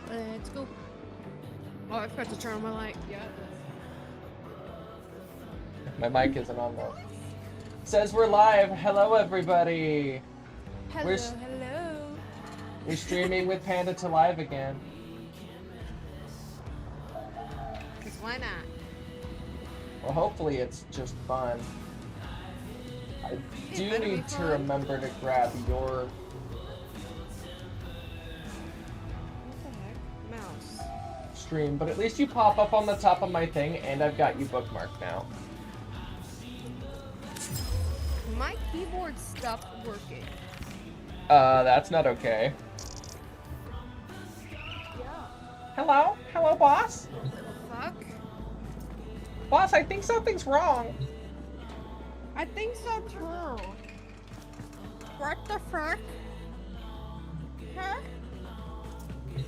Let's go. Oh, I forgot to turn on my light. Yeah. My mic isn't on though. Says we're live. Hello, everybody. Hello, hello. We're streaming with Panda to Live again. Cause why not? Well, hopefully it's just fun. I do better be need to fun. remember to grab your What the heck? Mouse. stream, but at least you pop up on the top of my thing, and I've got you bookmarked now. My keyboard stopped working. That's not okay. Yeah. Hello? Hello, boss? Fuck. Boss, I think something's wrong. I think so too. What the fuck? Huh?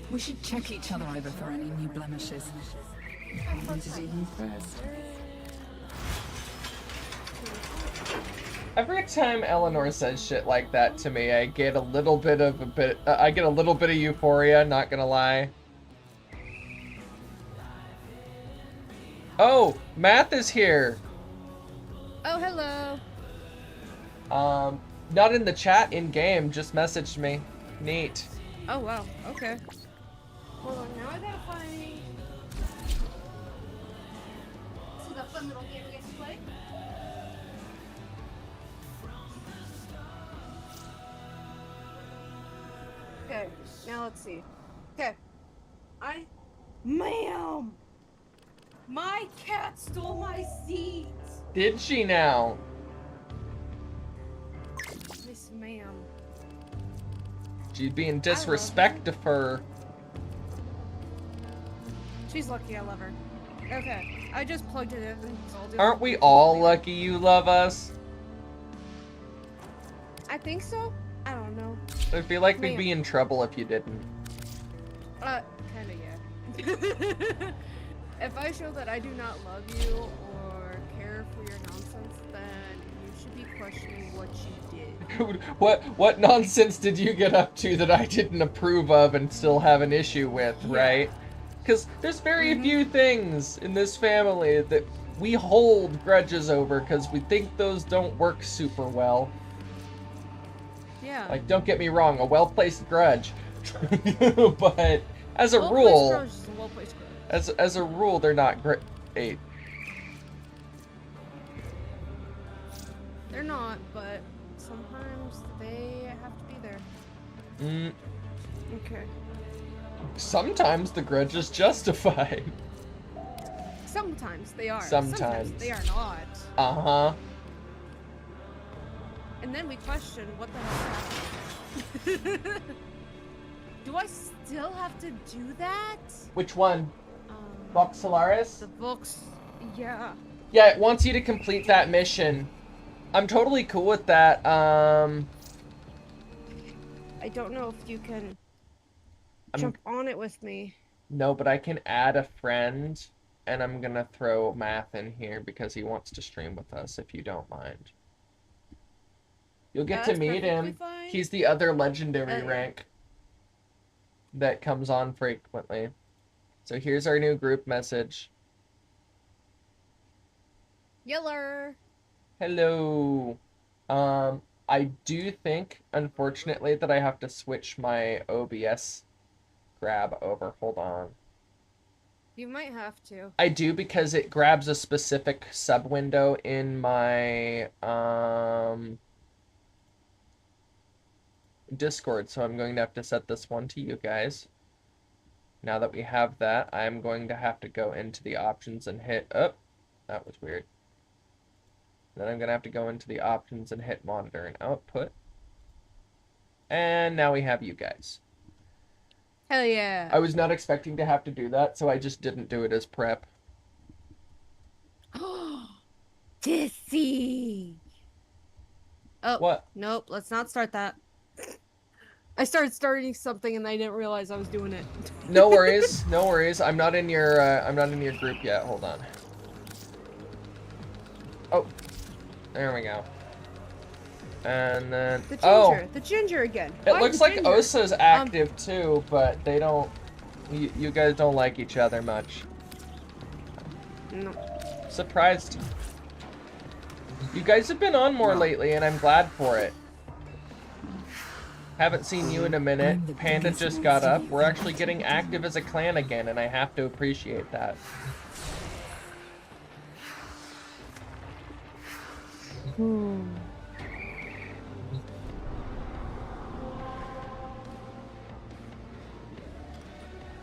We should check each other over for any new blemishes. I need to do them first. Every time Eleanor says shit like that to me, I get a little bit of euphoria, not gonna lie. Oh, Math is here. Oh, hello. Not in the chat, in game, just messaged me. Neat. Oh, wow. Okay. Hold on, now I gotta find... See that fun little game we get to play? Okay, now let's see. Okay. Ma'am! My cat stole my seat! Did she now? Miss ma'am. She's being disrespectful. She's lucky I love her. Okay, I just plugged it in. So I'll do Aren't we all lucky you love us? I think so? I don't know. I feel like we'd Ma'am. be in trouble if you didn't. Kinda, yeah. If I show that I do not love you or care for your nonsense, then you should be questioning what you did. What nonsense did you get up to that I didn't approve of and still have an issue with, right? Because there's very few things in this family that we hold grudges over because we think those don't work super well. Yeah. Like, don't get me wrong, a well-placed grudge. But as a Well-placed rule, grudge is a well-placed grudge. as a rule, they're not great. They're not, but sometimes they have to be there. Mm, Okay. sometimes the grudge is justified. Sometimes they are. Sometimes. they are not. Uh-huh. And then we question what the hell happened. Do I still have to do that? Which one? Um, Vox Solaris? the books. Yeah. Yeah, it wants you to complete that mission. I'm totally cool with that. I don't know if you can I'm- jump on it with me. No, but I can add a friend, and I'm gonna throw Math in here because he wants to stream with us, if you don't mind. You'll get to That's meet him. perfectly fine. He's the other legendary Yeah. rank that comes on frequently. So here's our new group message. Yeller. Hello. I do think, unfortunately, that I have to switch my OBS grab over. Hold on. You might have to. I do because it grabs a specific sub window in my Discord, so I'm going to have to set this one to you guys. Now that we have that, I'm going to have to go into the options and hit that was weird. Then I'm gonna have to go into the options and hit monitor and output. And now we have you guys. Hell yeah. I was not expecting to have to do that, so I just didn't do it as prep. Dissy. Oh. What? Nope, let's not start that. I started starting something and I didn't realize I was doing it. No worries, no worries. I'm not in your group yet. Hold on. Oh, there we go. And then The ginger again. it Why looks the like ginger? Osa's active too, but they don't. You guys don't like each other much. No. Surprised. You guys have been on more lately, and I'm glad for it. Haven't seen you in a minute. Panda just got up. We're actually getting active as a clan again, and I have to appreciate that.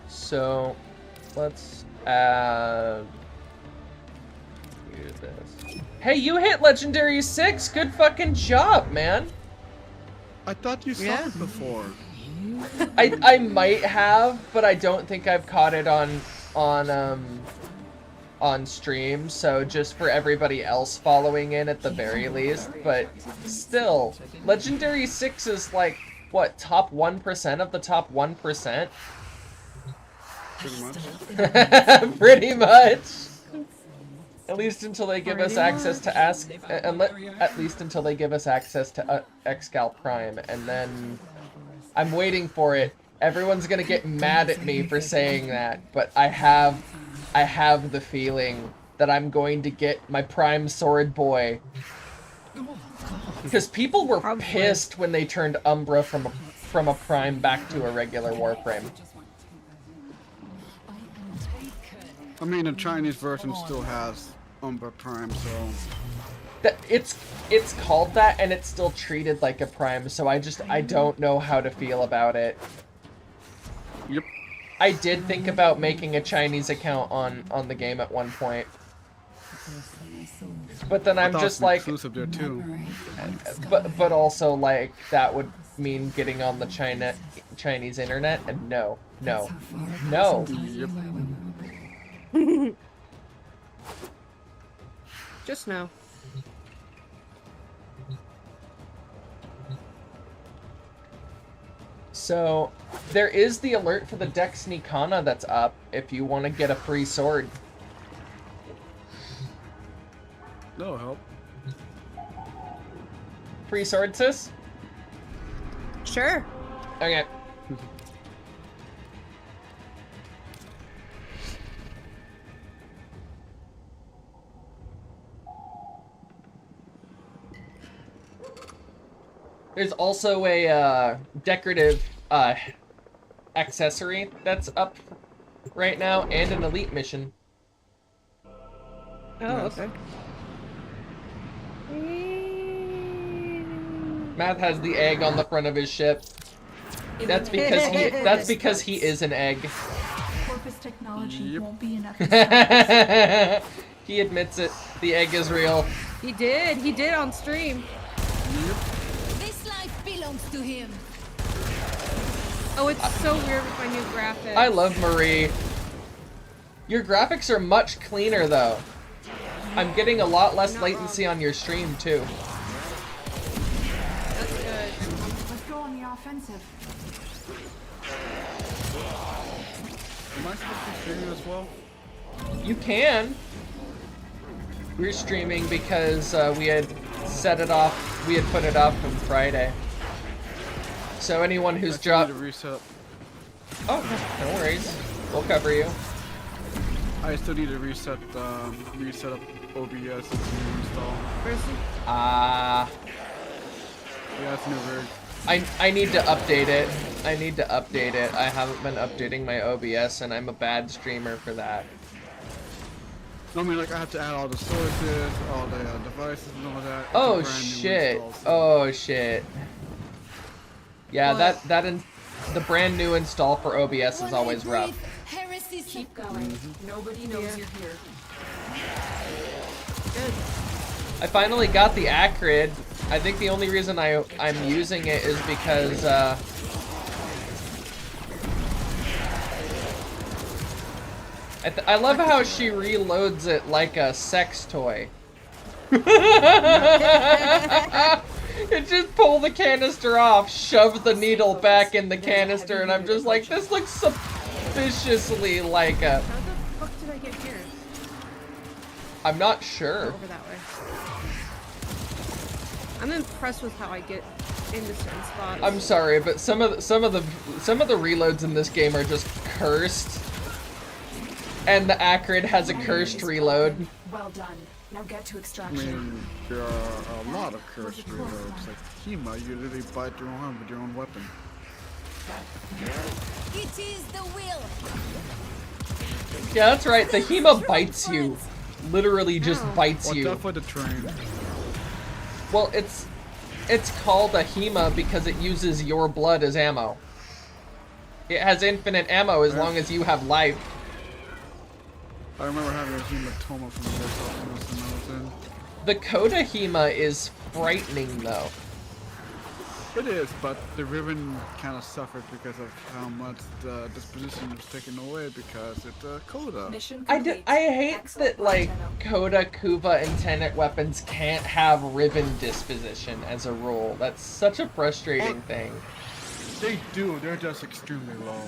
So, let's add... do this. Hey, you hit Legendary 6! Good fucking job, man! I thought you saw Yeah. it before. I might have, but I don't think I've caught it on stream, so just for everybody else following in at the very least, but still, Legendary 6 is like, what, top 1% of the top 1%? Pretty much. Pretty much. At least until they give us Pretty access to at least until they give us access to Excal Prime, and then I'm waiting for it. Everyone's gonna get mad at me for saying that, but I have the feeling that I'm going to get my Prime Sword Boy. Because people were Probably. pissed when they turned Umbra from a Prime back to a regular Warframe. I mean, the Chinese version still has Umbra Prime, so... It's called that, and it's still treated like a Prime, so I don't know how to feel about it. Yep. I did think about making a Chinese account on the game at one point. But then I'm I thought just it's like, exclusive there too. but also like that would mean getting on the Chinese internet, and no. Yep. Just no. So there is the alert for the Dex Nikana that's up if you want to get a free sword. That'll help. Free sword, sis? Sure. Okay. There's also a decorative accessory that's up right now, and an elite mission. Oh, okay. Matt has the egg on the front of his ship. That's because he is an egg. Corpus technology Yep. won't be enough. He admits it. The egg is real. He did on stream. This life belongs to him. Oh, it's so weird with my new graphics. I love Marie. Your graphics are much cleaner though. I'm getting a lot less Not latency on your stream too. That's good. Let's go on the offensive. Am I supposed to be streaming as well? You can. We're streaming because we had set it off. We had put it off from Friday. So anyone who's I still need dropped. to reset. Oh, no worries. We'll cover you. I still need to reset up OBS and install. Where's he? Ah. Yeah, it's new rig. I need to update it. I haven't been updating my OBS, and I'm a bad streamer for that. I mean, like, I have to add all the sources, all the devices and all that. It's a Oh brand new shit. install, so- Oh shit. Yeah, What? the brand new install for OBS is always rough. Heresies. Keep going. Nobody knows you're here. Good. I finally got the Acrid. I think the only reason I'm using it is because I love how she reloads it like a sex toy. It just pull the canister off, shove the needle back in the canister, and I'm just like, this looks suspiciously like a... How the fuck did I get here? I'm not sure. Over that way. I'm impressed with how I get into certain spots. I'm sorry, but some of the reloads in this game are just cursed. And the Acrid has a cursed reload. Well done. Now get to I extraction. mean, there are a lot of cursed reloads. Like Hema, you literally bite your own arm with your own weapon. It is the will. Yeah, that's right. The Hema bites you. Literally just Ow. bites Watch you. out for the train. Well, it's called a Hema because it uses your blood as ammo. It has infinite ammo as long as you have life. I remember having a hematoma from this Optimus when I was in. The Coda Hema is frightening though. It is, but the Riven kind of suffered because of how much the disposition was taken away because it's a Coda. Mission I complete. hate Excellent that like work, Coda, Kuva, and Tenet weapons can't have Riven disposition as a rule. That's such a frustrating thing. They do, they're just extremely low.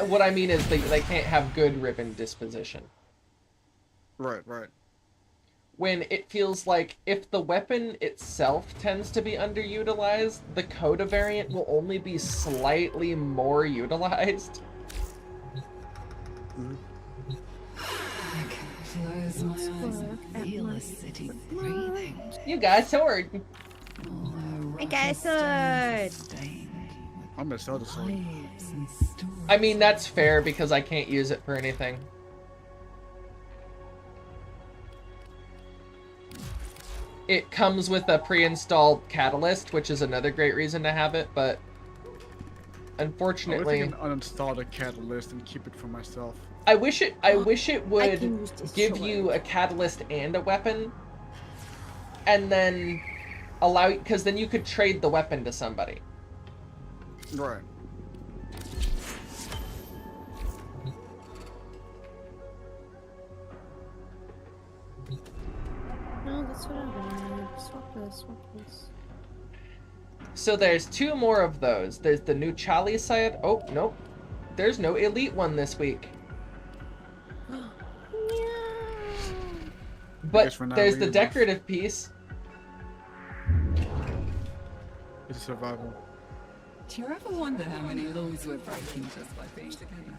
What I mean is they can't have good Riven disposition. Right, right. When it feels like if the weapon itself tends to be underutilized, the Coda variant will only be slightly more utilized. Close my eyes and feel the city breathing. You got a sword. I got a sword. I miss Zelda Sword. I mean, that's fair because I can't use it for anything. It comes with a pre-installed catalyst, which is another great reason to have it, but unfortunately, I can uninstall the catalyst and keep it for myself. I wish it would can use this give you a catalyst and a weapon, and then allow, because then you could trade the weapon to somebody. Right. No, that's what I wanted. Swap this, swap this. So there's two more of those. There's the new Chali side. Oh, nope. There's no elite one this week. But guess we're not there's the reading this. decorative piece. It's survival. Do you ever wonder how many laws we're breaking just by being together?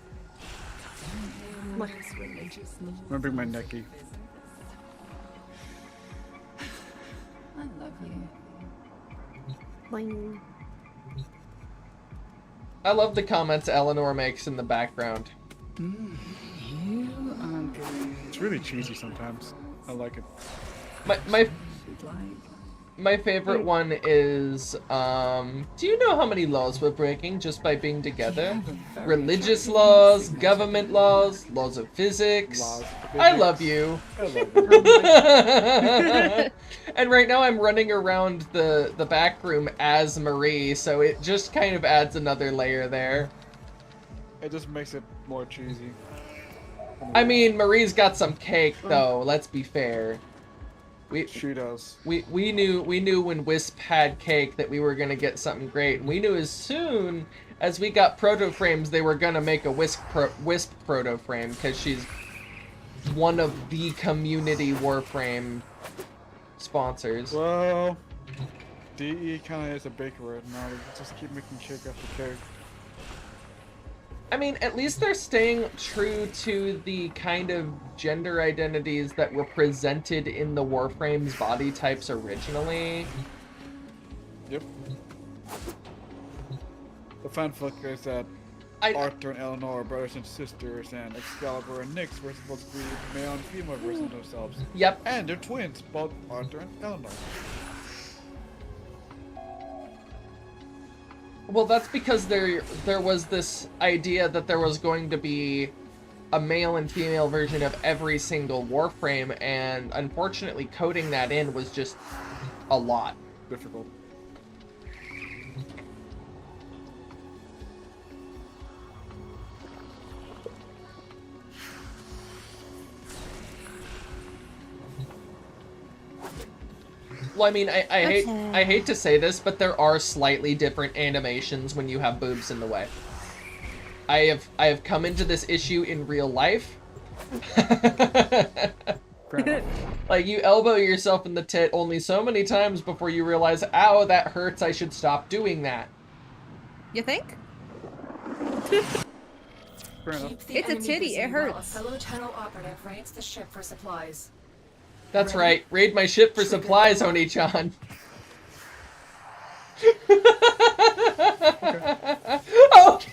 Religious laws. I'm gonna bring my necky. I love you. Boing. I love the comments Eleanor makes in the background. You are good. It's really cheesy sometimes. I like it. My Like, my favorite one is, do you know how many laws we're breaking just by being together? Religious laws, government laws, laws of physics. Laws of I physics. love you. I love it. And right now I'm running around the back room as Marie, so it just kind of adds another layer there. It just makes it more cheesy. I mean, Marie's got some cake though, let's be fair. She does. We knew when Wisp had cake that we were gonna get something great. We knew as soon as we got proto frames they were gonna make a Wisp proto frame because she's one of the community Warframe sponsors. Well, DE kind of is a baker right now. They just keep making cake after cake. I mean, at least they're staying true to the kind of gender identities that were presented in the Warframe's body types originally. Yep. The fanfic is that Arthur and Eleanor are brothers and sisters, and Excalibur and Nyx were supposed to be male and female versions of themselves. Yep. And they're twins, both Arthur and Eleanor. Well, that's because there was this idea that there was going to be a male and female version of every single Warframe, and unfortunately coding that in was just a lot. Difficult. Well, I mean, I hate to say this, but there are slightly different animations when you have boobs in the way. I have come into this issue in real life. Fair enough. Like, you elbow yourself in the tit only so many times before you realize, ow, that hurts, I should stop doing that. You think? Fair enough. Keep the It's a enemy titty, busy it while hurts. A fellow channel operative raids the ship for supplies. That's Ready? right, raid my ship for Trigger supplies, locked. Oni-chan. Okay.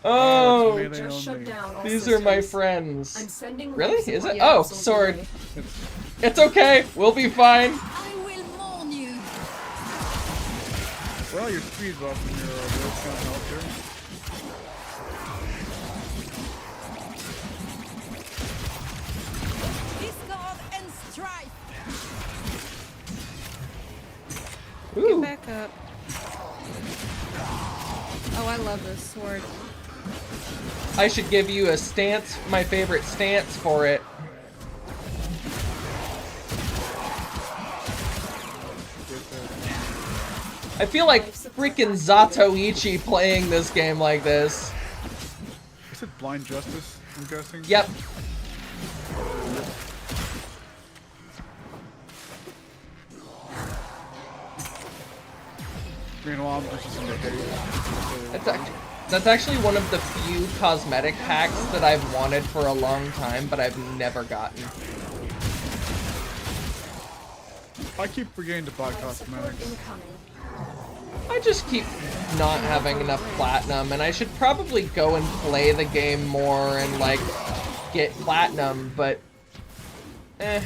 Oh, Melee Just shut only. down all these are my systems. friends. I'm sending Really? life Is it? supply Oh, capsules sword. your way. It's okay, we'll be fine. I will mourn you. Well, your speed's up and your will's kind of help here. Discord and strife. Get Ooh. back up. Oh, I love this sword. I should give you a stance, my favorite stance for it. I feel like freaking Zatoichi playing this game like this. Is it Blind Justice, I'm guessing? Yep. Meanwhile, I'm just using the haze. That's actually one of the few cosmetic hacks that I've wanted for a long time, but I've never gotten. I keep forgetting to buy cosmetics. Incoming. I just keep not having enough platinum, and I should probably go and play the game more and, like, get platinum, but... eh.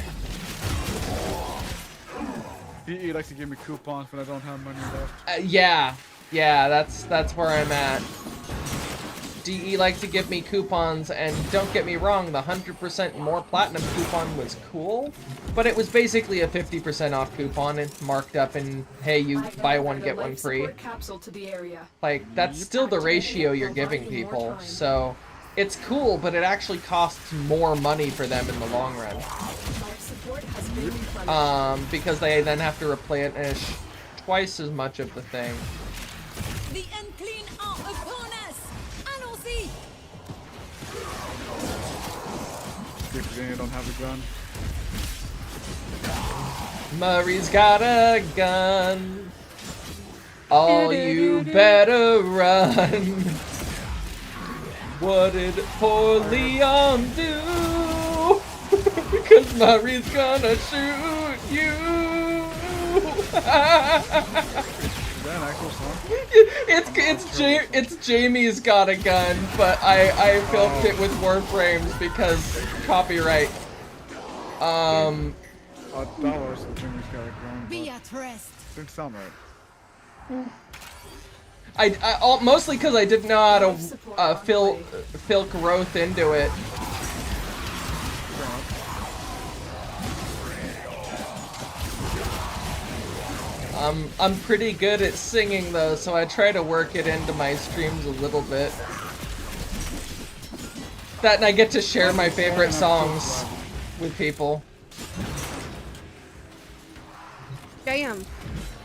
He likes to give me coupons when I don't have money left. Yeah, that's where I'm at. DE likes to give me coupons, and don't get me wrong, the 100% more platinum coupon was cool, but it was basically a 50% off coupon and marked up in, hey, you I've buy delivered one, a get one life free. support capsule to the area. Like, that's still the ratio you're giving people, so it's cool, but it actually costs more money for them in the long run. Life support has been replenished. Because they then have to replenish twice as much of the thing. The unclean are upon us. Allons-y. Keep forgetting I don't have a gun. Murray's got a gun. All you better run. What did poor Leon do? Because Murray's gonna shoot you. Is that an actual song? It's Jamie's got a gun, but I filmed it with Warframes because copyright. $1 so Jimmy's got a gun. Be but at rest. didn't sound right. Mostly because I didn't know how to fill growth into it. Fair enough. I'm pretty good at singing though, so I try to work it into my streams a little bit. That and I get to share my favorite songs with people. Damn.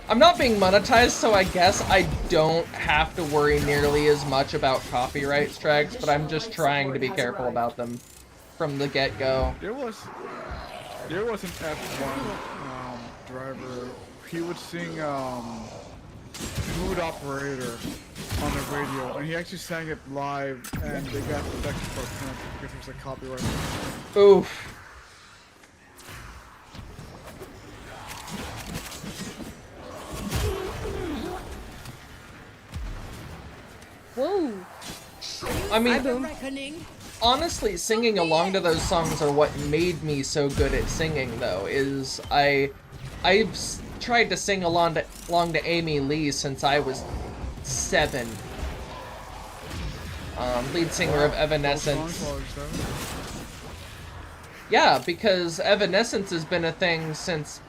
I'm not being monetized, so I guess I don't have to worry nearly as much about copyright strikes, but I'm just trying to be careful about them from the get-go. There was an F1 driver. He would sing Mood Operator on the radio, and he actually sang it live, and they got protected for a penalty because it was a copyright. Oof. Whoa. I mean, The reckoning. honestly, singing along to those songs are what made me so good at singing, though, is I've tried to sing along to Amy Lee since I was 7. Lead singer of Evanescence. Yeah, because Evanescence has been a thing since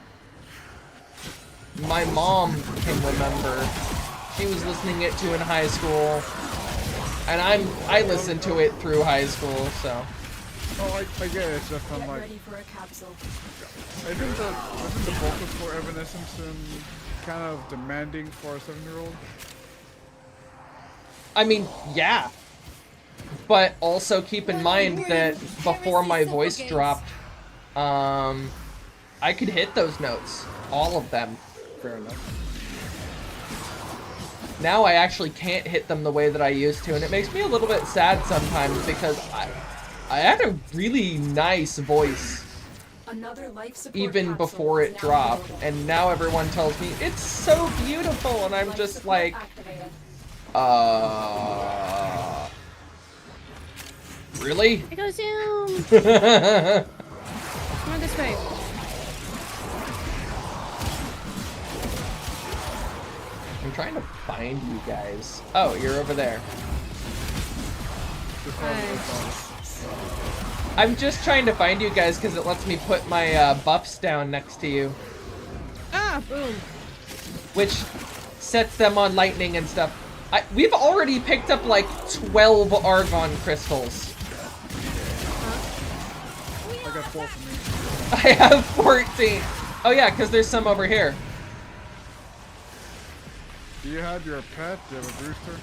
my mom can remember. She was listening it to in high school, and I listened to it through high school, so. Oh, I get it. It's just Get I'm like, ready for a capsule. isn't the vocals for Evanescence kind of demanding for a 7-year-old? I mean, yeah. But also keep in mind that before my voice dropped, I could hit those notes, all of them. Fair enough. Now I actually can't hit them the way that I used to, and it makes me a little bit sad sometimes because I had a really nice voice Another life support even capsule before is it now dropped, available. and now everyone tells me it's so beautiful, and I'm Life just support like, activated. really? I go zoom. Come on this way. I'm trying to find you guys. Oh, you're over there. Just Hi. I'm just trying to find you guys because it lets me put my buffs down next to you, Ah, boom. which sets them on lightning and stuff. We've already picked up like 12 Argon crystals. I got 4 for me. I have 14. Oh yeah, because there's some over here. Do you have your pet? Do you have a rooster?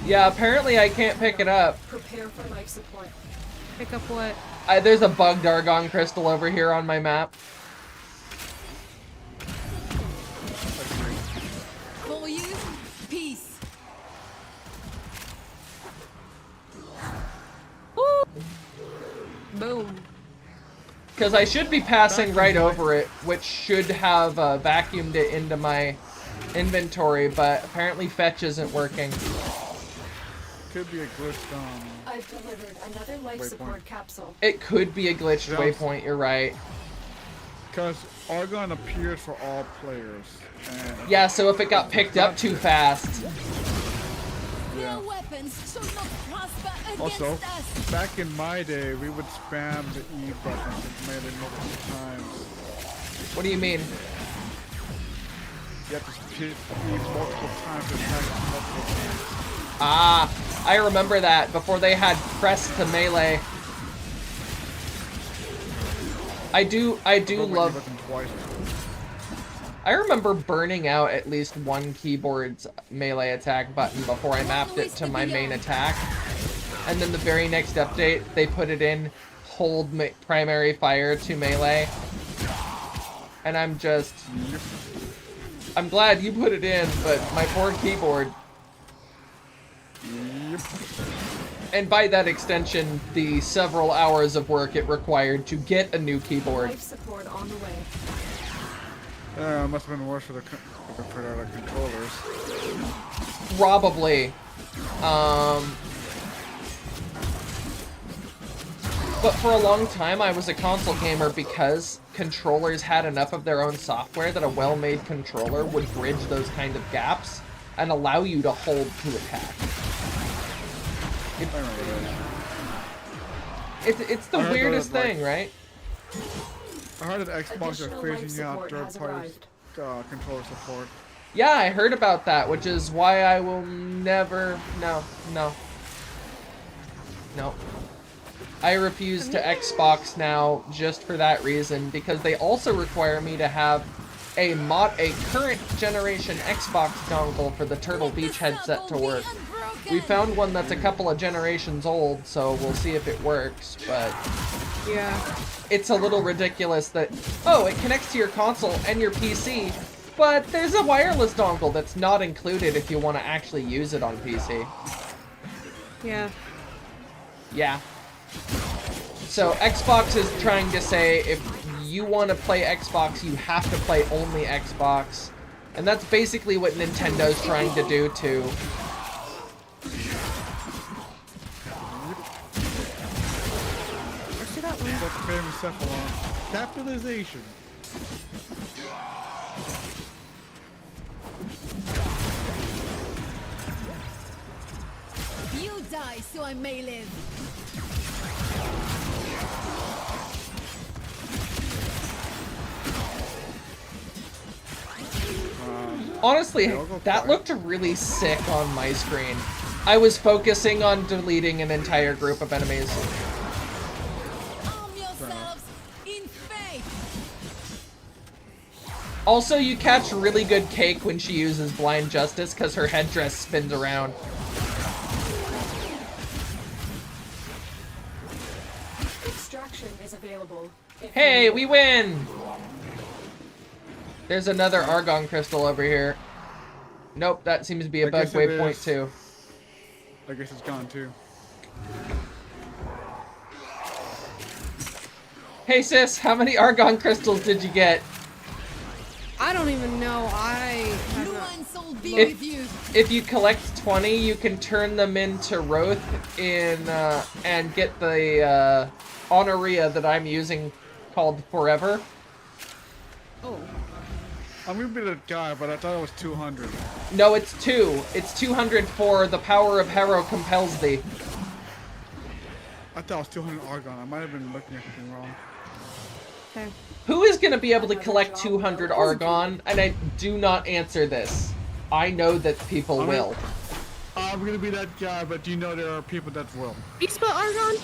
Yeah, apparently I can't pick it up. Prepare for life support. Pick up what? There's a bugged Argon crystal over here on my map. For you, peace. Boom. Because I should be passing right over it, which should have vacuumed it into my inventory, but apparently fetch isn't working. Could be a glitch on. I've delivered another life Waypoint. support capsule. It could be a glitched Yeah. waypoint, you're right. Because Argon appears for all players. And Yeah, so if it got picked up too fast. yeah. Your weapons should not prosper against Also, us. back in my day, we would spam the E button with melee multiple times. What do you mean? You have to hit E multiple times to attack multiple times. Ah, I remember that before they had press to melee. I do But when you love. hit them twice. I remember burning out at least one keyboard's melee attack button before I mapped it to my main attack. And then the very next update, they put it in hold primary fire to melee. And I'm just, Yep. I'm glad you put it in, but my poor keyboard. Yep. And by that extension, the several hours of work it required to get a new keyboard. Life support on the way. It must have been worse for the controllers. Probably. But for a long time, I was a console gamer because controllers had enough of their own software that a well-made controller would bridge those kind of gaps and allow you to hold to attack. I remember that. It's the I heard that weirdest it, like- thing, right? I heard that Xbox are Additional life phasing out support has third-party arrived. controller support. Yeah, I heard about that, which is why I will never... No. I refuse to Xbox now just for that reason, because they also require me to have a current generation Xbox dongle for the Turtle Beach headset to work. We found one that's a couple of generations old, so we'll see if it works, but Yeah. it's a little ridiculous that, oh, it connects to your console and your PC, but there's a wireless dongle that's not included if you want to actually use it on PC. Yeah. Yeah. So Xbox is trying to say if you want to play Xbox, you have to play only Xbox. And that's basically what Nintendo's trying to do too. Let's do that one. That's the famous Cephalon. Capitalization. You die so I may live. Honestly, Yeah, I'll go that quiet. looked really sick on my screen. I was focusing on deleting an entire group of enemies. Arm yourselves in faith. Also, you catch really good cake when she uses Blind Justice because her headdress spins around. Extraction is available. Hey, we win! There's another Argon crystal over here. Nope, that seems to be a I bug guess it waypoint is. too. I guess it's gone too. Hey sis, how many Argon crystals did you get? I don't even know. I have Blue not. and soul be If- with you. If you collect 20, you can turn them into Roth in, and get the, Honoria that I'm using called Forever. Oh. I'm gonna be that guy, but I thought it was 200. No, it's 2. It's 200 for the power of Harrow compels thee. I thought it was 200 Argon. I might have been looking at something wrong. Okay. Who is going to be able to collect 200 Argon? And I do not answer this. I know that people I mean- will. I'm gonna be that guy, but you know there are people that will. You spell Argon?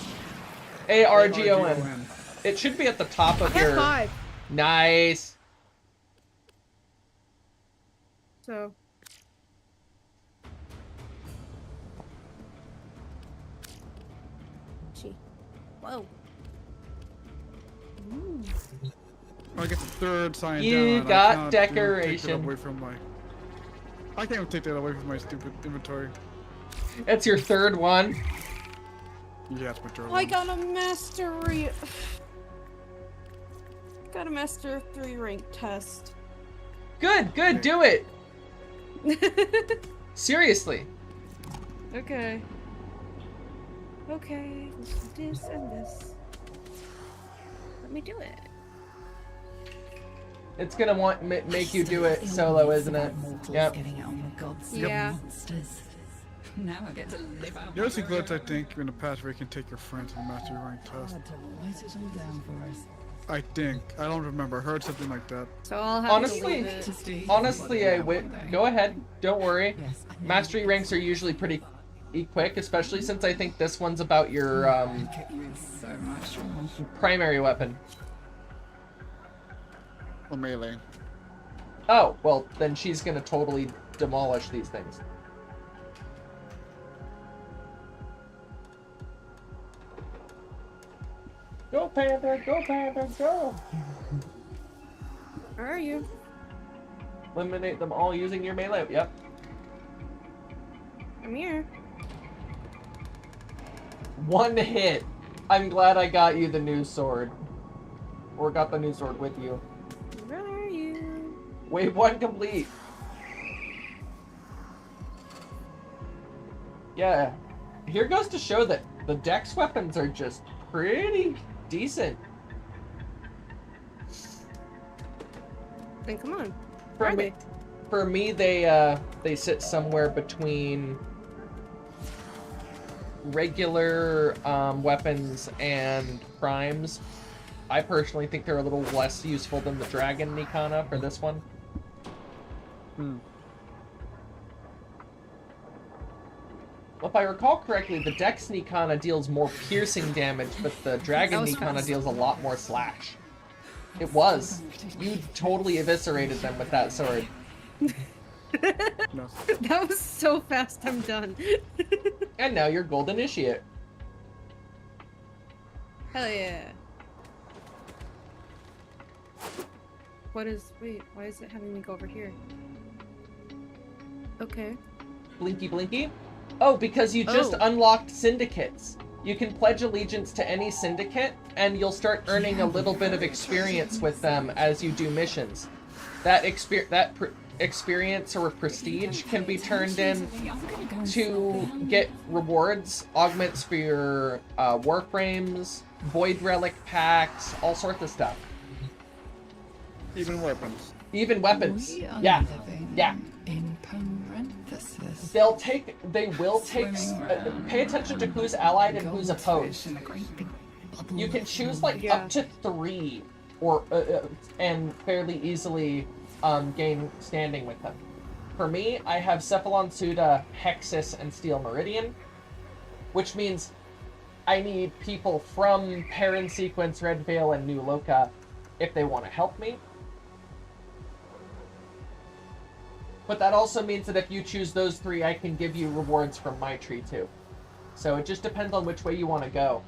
ARGON. It should be at the top I of have your... 5. Nice. So. Gee. Whoa. I get the third sign You down. and I got cannot even take decoration. that away from my... I can't even take that away from my stupid inventory. That's your third one. Yeah, it's my third I one. got a mastery. Got a master 3 rank test. Good, good, do it. Seriously. Okay. Okay, let's do this and this. Let me do it. It's gonna make you do it solo, isn't it? Yep. Getting out on the gods. Yeah. Monsters. Now I get to live out. There's a glitch, I think, in the past where you can take your friends and master your rank test. Had to write it all down for us. I think. I don't remember. I heard something like that. So I'll have Honestly- to leave it. Honestly, I would go ahead. Don't worry. Yes, I know. Mastery ranks are usually pretty quick, especially since I think this one's about your Get you in so much trouble. primary weapon. Or melee. Oh, well, then she's gonna totally demolish these things. Go Panther, go Panther, go! Where are you? Eliminate them all using your melee. Yep. I'm here. One hit. I'm glad I got you the new sword. Or got the new sword with you. Where are you? Wave 1 complete. Yeah. Here goes to show that the dex weapons are just pretty decent. Then come on. For Where are me, for me, they sit somewhere between regular weapons and primes. I personally think they're a little less useful than the Dragon Nikana for this one. Hmm. If I recall correctly, the Dex Nikana deals more piercing damage, but the Dragon That was Nikana fast. deals a lot more slash. It was. You totally eviscerated them with that sword. No. That was so fast, I'm done. And now you're Gold Initiate. Hell yeah. What is... Wait, why is it having me go over here? Okay. Blinky Blinky? Oh, because you just Oh. unlocked syndicates. You can pledge allegiance to any syndicate, and you'll start earning a little bit of experience with them as you do missions. That experience or prestige can be turned in to get rewards, augments for your warframes, void relic packs, all sorts of stuff. Even weapons. Even weapons. We are Yeah. living Yeah. In parenthesis. They will take, pay attention to who's allied and who's opposed. You can choose like Yeah. up to 3, or and fairly easily gain standing with them. For me, I have Cephalon Suda, Hexus, and Steel Meridian, which means I need people from Perrin Sequence, Red Veil, and New Loka if they want to help me. But that also means that if you choose those 3, I can give you rewards from my tree too. So it just depends on which way you want to go.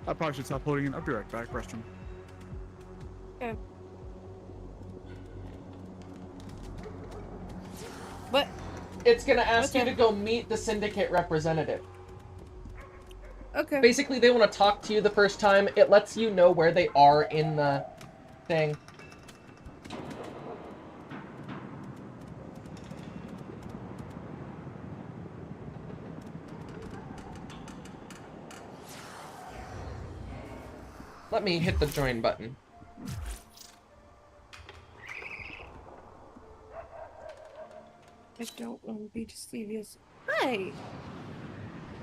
I probably should stop holding it. I'll be right back. Restroom. Okay. What? It's gonna ask you Okay. to go meet the syndicate representative. Okay. Basically, they want to talk to you the first time. It lets you know where they are in the thing. Let me hit the join button. I don't want to be devious. Hi.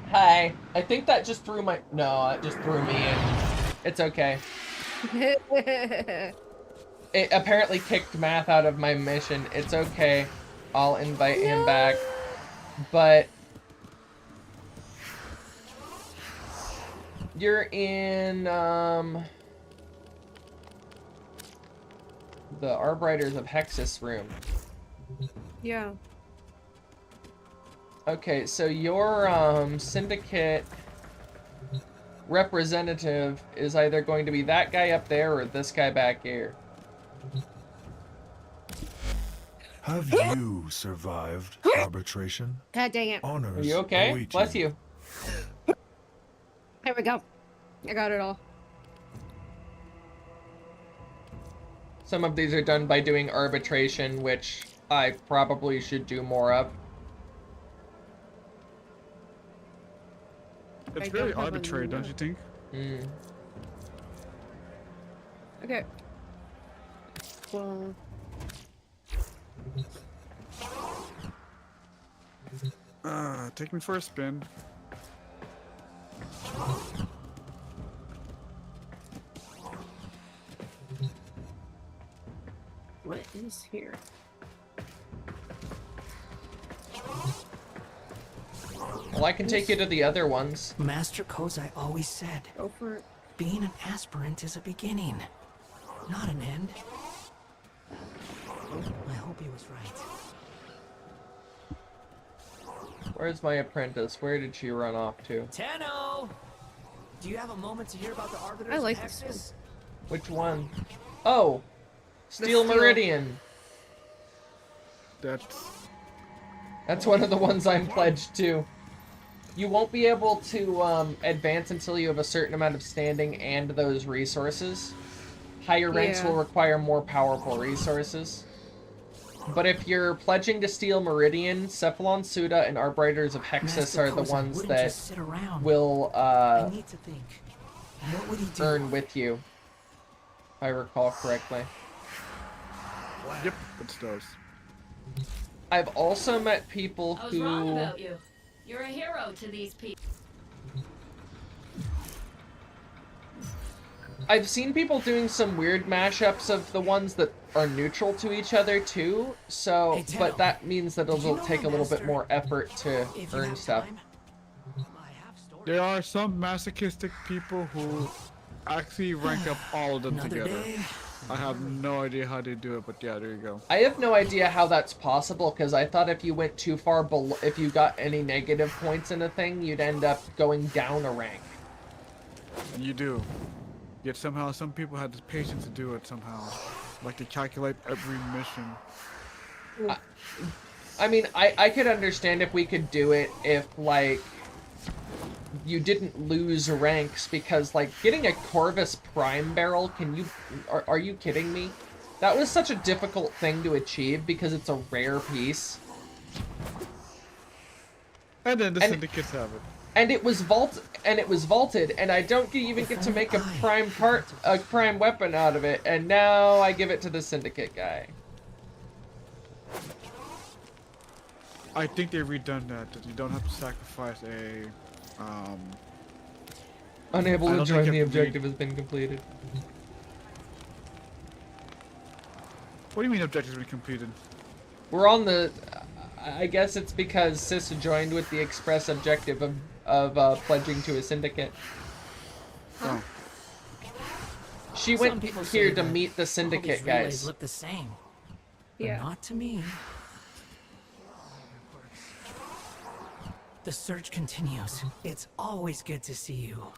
Hi. I think that just threw my... No, it just threw me in. It's okay. It apparently kicked Math out of my mission. It's okay. I'll invite him back. But... You're in, the Arbiters of Hexus room. Yeah. Okay, so your, syndicate representative is either going to be that guy up there or this guy back here. Have you survived arbitration? God dang it. Honors Are you okay? await Bless you. Here we go. I got it all. Some of these are done by doing arbitration, which I probably should do more of. It's I very don't have a arbitrary, don't note. you think? Mm. Okay. Well, Take me for a spin. what is here? Well, I can take you to the other ones. Master Kozai always said, Go for it. being an aspirant is a beginning, not an end. I hope he was right. Where's my apprentice? Where did she run off to? Tenno! Do you have a moment to hear about the Arbiters I like of this Hexus? Which one? Oh! Steel Steel. Meridian! That's That's one of the ones I'm pledged to. You won't be able to advance until you have a certain amount of standing and those resources. Higher ranks Yeah. will require more powerful resources. But if you're pledging to Steel Meridian, Cephalon Suda and Arbiters of Hexus Master are the Kozai ones wouldn't that just sit around. will I need to think. What would he do? earn with you. If I recall correctly. Yep, it does. I've also met people I was wrong who... about you. You're a hero to these people. I've seen people doing some weird mashups of the ones that are neutral to each other too, so, Hey, Tenno, but that means that did you it'll know take a my little bit master- more effort to If you earn have stuff. time, I have stories. There are some masochistic people who actually rank up all of them Another together. day. I have no idea how they do it, but yeah, there you go. I have no idea how that's possible, because I thought if you went too far below, if you got any negative points in a thing, you'd end up going down a rank. And you do. Yet somehow some people had the patience to do it somehow. Like to calculate every mission. I mean, I could understand if we could do it if, like, you didn't lose ranks, because, like, getting a Corvus Prime barrel, are you kidding me? That was such a difficult thing to achieve because it's a rare piece. And then the And- syndicates have it. And it was vaulted, and I don't even get to make a prime weapon out of it, and now I give it to the syndicate guy. I think they've redone that you don't have to sacrifice a Unable I to don't join, think the you have to objective has been completed. what do you mean objectives been completed? We're on the... I guess it's because Sis joined with the express objective of pledging to a syndicate. Oh. She Some went people here say to that meet the all syndicate these relays guys. look the same. But Yeah. not to me. The search continues. It's always good to see you.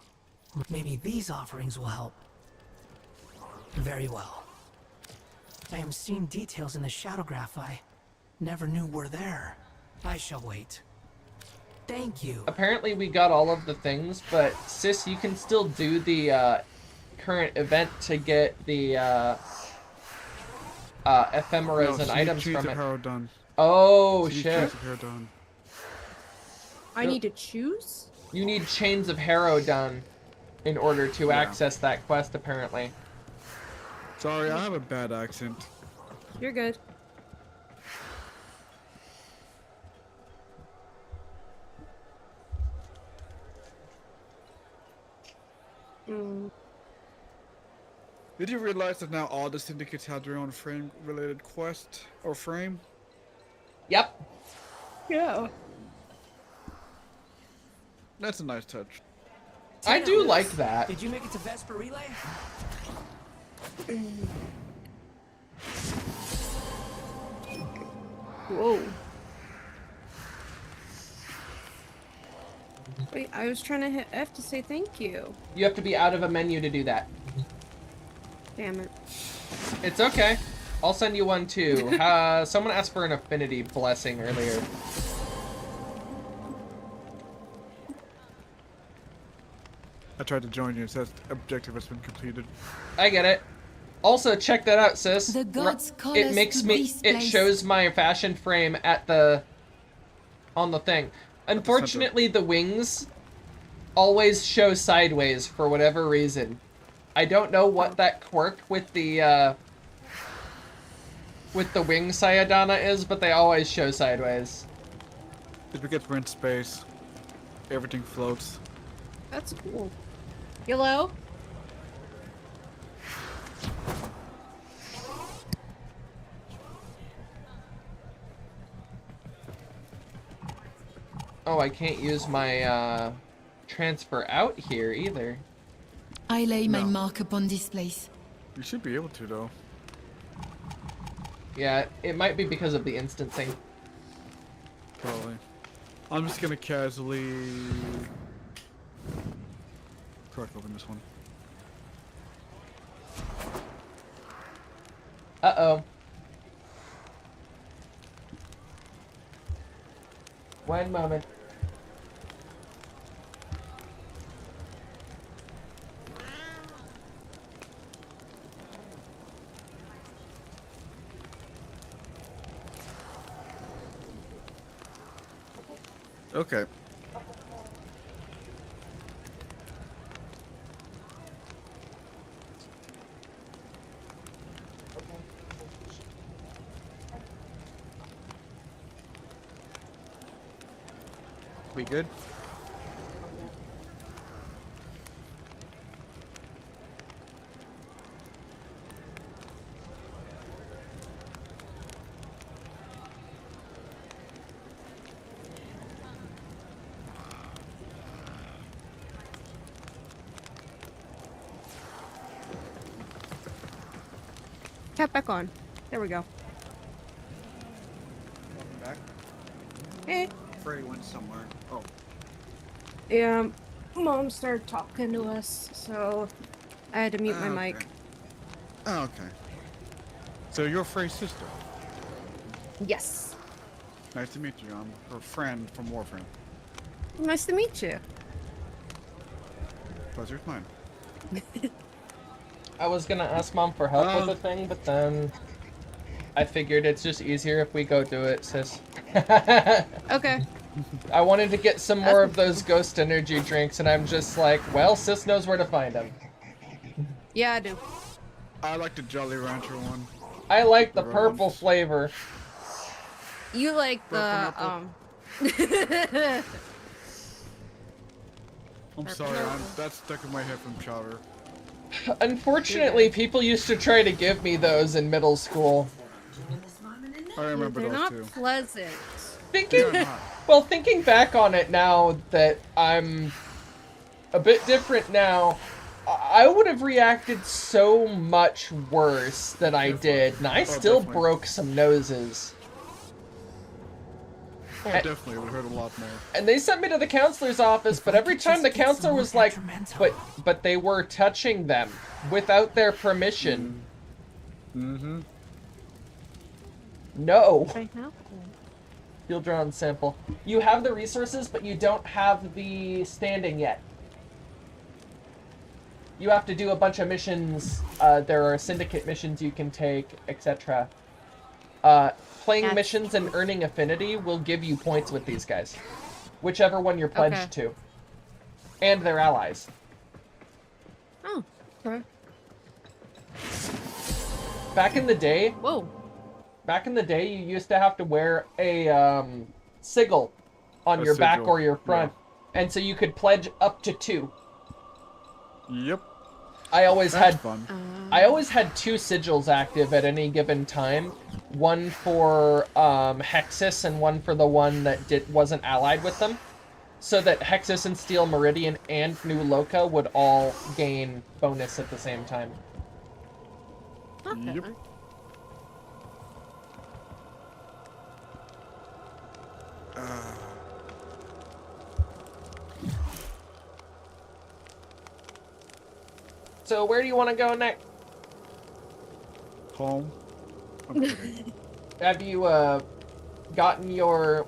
Maybe these offerings will help. Very well. I am seeing details in the shadowgraph I never knew were there. I shall wait. Thank you. Apparently we got all of the things, but sis, you can still do the current event to get the ephemeras and items Chains from of it. Harrow done. Oh See shit. Chains of Harrow done. I need to choose? You need Chains of Harrow done in order to Yeah. access that quest, apparently. Sorry, I have a bad accent. You're good. Mm. Did you realize that now all the syndicates have their own frame-related quest or frame? Yep. Yeah. That's a nice touch. I do like that. Did you make it to Vesper Relay? Whoa. Wait, I was trying to hit F to say thank you. You have to be out of a menu to do that. Damn it. It's okay. I'll send you one too. Someone asked for an affinity blessing earlier. I tried to join you. It says objective has been completed. I get it. Also, check that out, sis. The gods call It us makes to me. this It place. shows my fashion frame at the. On the thing. Unfortunately, the wings always show sideways for whatever reason. I don't know what that quirk with the wing Sayadana is, but they always show sideways. It's because we're in space. Everything floats. That's cool. Hello? Oh, I can't use my transfer out here either. I lay my No. mark upon this place. You should be able to, though. Yeah, it might be because of the instancing. Probably. I'm just gonna casually crack open this one. Uh-oh. One moment. Okay. We good? Tap back on. There we go. Welcome back. Hey. Frey went somewhere. Oh. Yeah, Mom started talking to us, so I had to mute my mic. Okay. Oh, okay. So you're Frey's sister. Yes. Nice to meet you. I'm her friend from Warframe. Nice to meet you. Pleasure's mine. I was gonna ask Mom for help with the thing, but then I figured it's just easier if we go do it, sis. Okay. I wanted to get some more of those ghost energy drinks, and I'm just like, well, sis knows where to find them. Yeah, I do. I like the Jolly Rancher one. I like the Red purple ones. flavor. You like the, I'm sorry, that's stuck in my head from Chowder. Unfortunately, people used to try to give me those in middle school. I remember They're those not two. pleasant. Thinking, well, thinking back on it now that I'm a bit different now, I would have reacted so much worse than I did, and I still definitely. broke some noses. Oh, definitely, it would hurt a lot more. And they sent me to the counselor's office, but I every could time the just get counselor some was more like, detrimental. but they were touching them without their permission. Mm-hmm. No. Right now? Field drawn sample. You have the resources, but you don't have the standing yet. You have to do a bunch of missions. There are syndicate missions you can take, etc. Playing That's- missions and earning affinity will give you points with these guys. Whichever one you're pledged to. And their allies. Oh, okay. Back in the day, Whoa. you used to have to wear a sigil on A your back sigil, or your front. And so you could pledge up to 2. Yep. I always That's had fun. I always had 2 sigils active at any given time. One for Hexus and one for the one that wasn't allied with them. So that Hexus and Steel Meridian and New Loka would all gain bonus at the same time. Okay. Yep. So where do you want to go next? Home. I'm kidding. Have you gotten your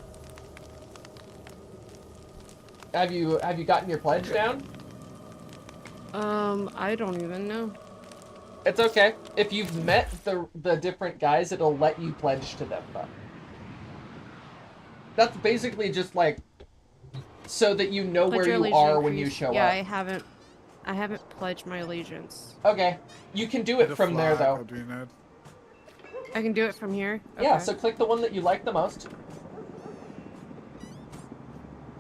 have you gotten your pledge down? I don't even know. It's okay. If you've met the different guys, it'll let you pledge to them, but that's basically just like so that you know Pledge where your you are when allegiance. you show Yeah, up. I haven't pledged my allegiance. Okay. You can do it The from there flag, though. I'll do that. I can do it from here? Yeah, Okay. so click the one that you like the most.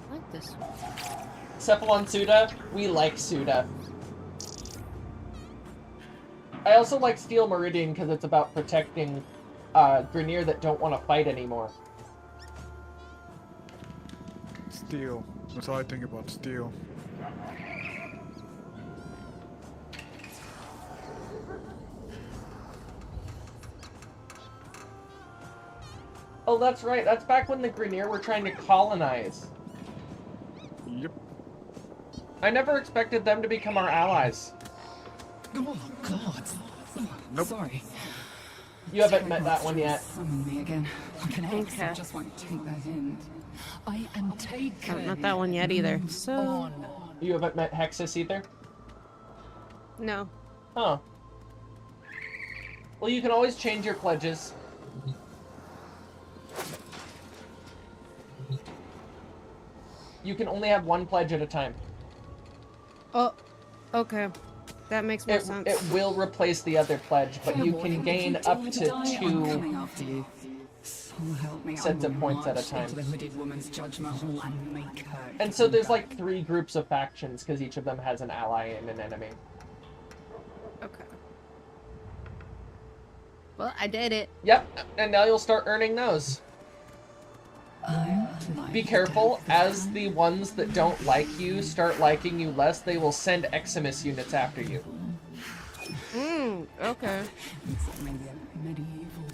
I like this one. Cephalon Suda, we like Suda. I also like Steel Meridian because it's about protecting Grineer that don't want to fight anymore. Steel. That's all I think about. Steel. Oh, that's right. That's back when the Grineer were trying to colonize. Yep. I never expected them to become our allies. Oh, God. Nope. Sorry. You haven't met that one yet. Summon me again. Like an ex, I Okay. just won't take that hint. I am taken. Haven't met that one yet either. Move So on. You haven't met Hexus either? no. Huh. Well, you can always change your pledges. You can only have one pledge at a time. Oh, okay. That makes more It sense. will replace the other pledge, but you can gain up to I'm 2. coming after you. So help me, sets I of will points at a march time. into the hooded woman's judgment hall and make her. And so there's like 3 groups of factions because each of them has an ally and an enemy. Okay. Well, I did it. Yep, and now you'll start earning those. Be careful, as the ones that don't like you start liking you less, they will send Eximus units after you. Okay.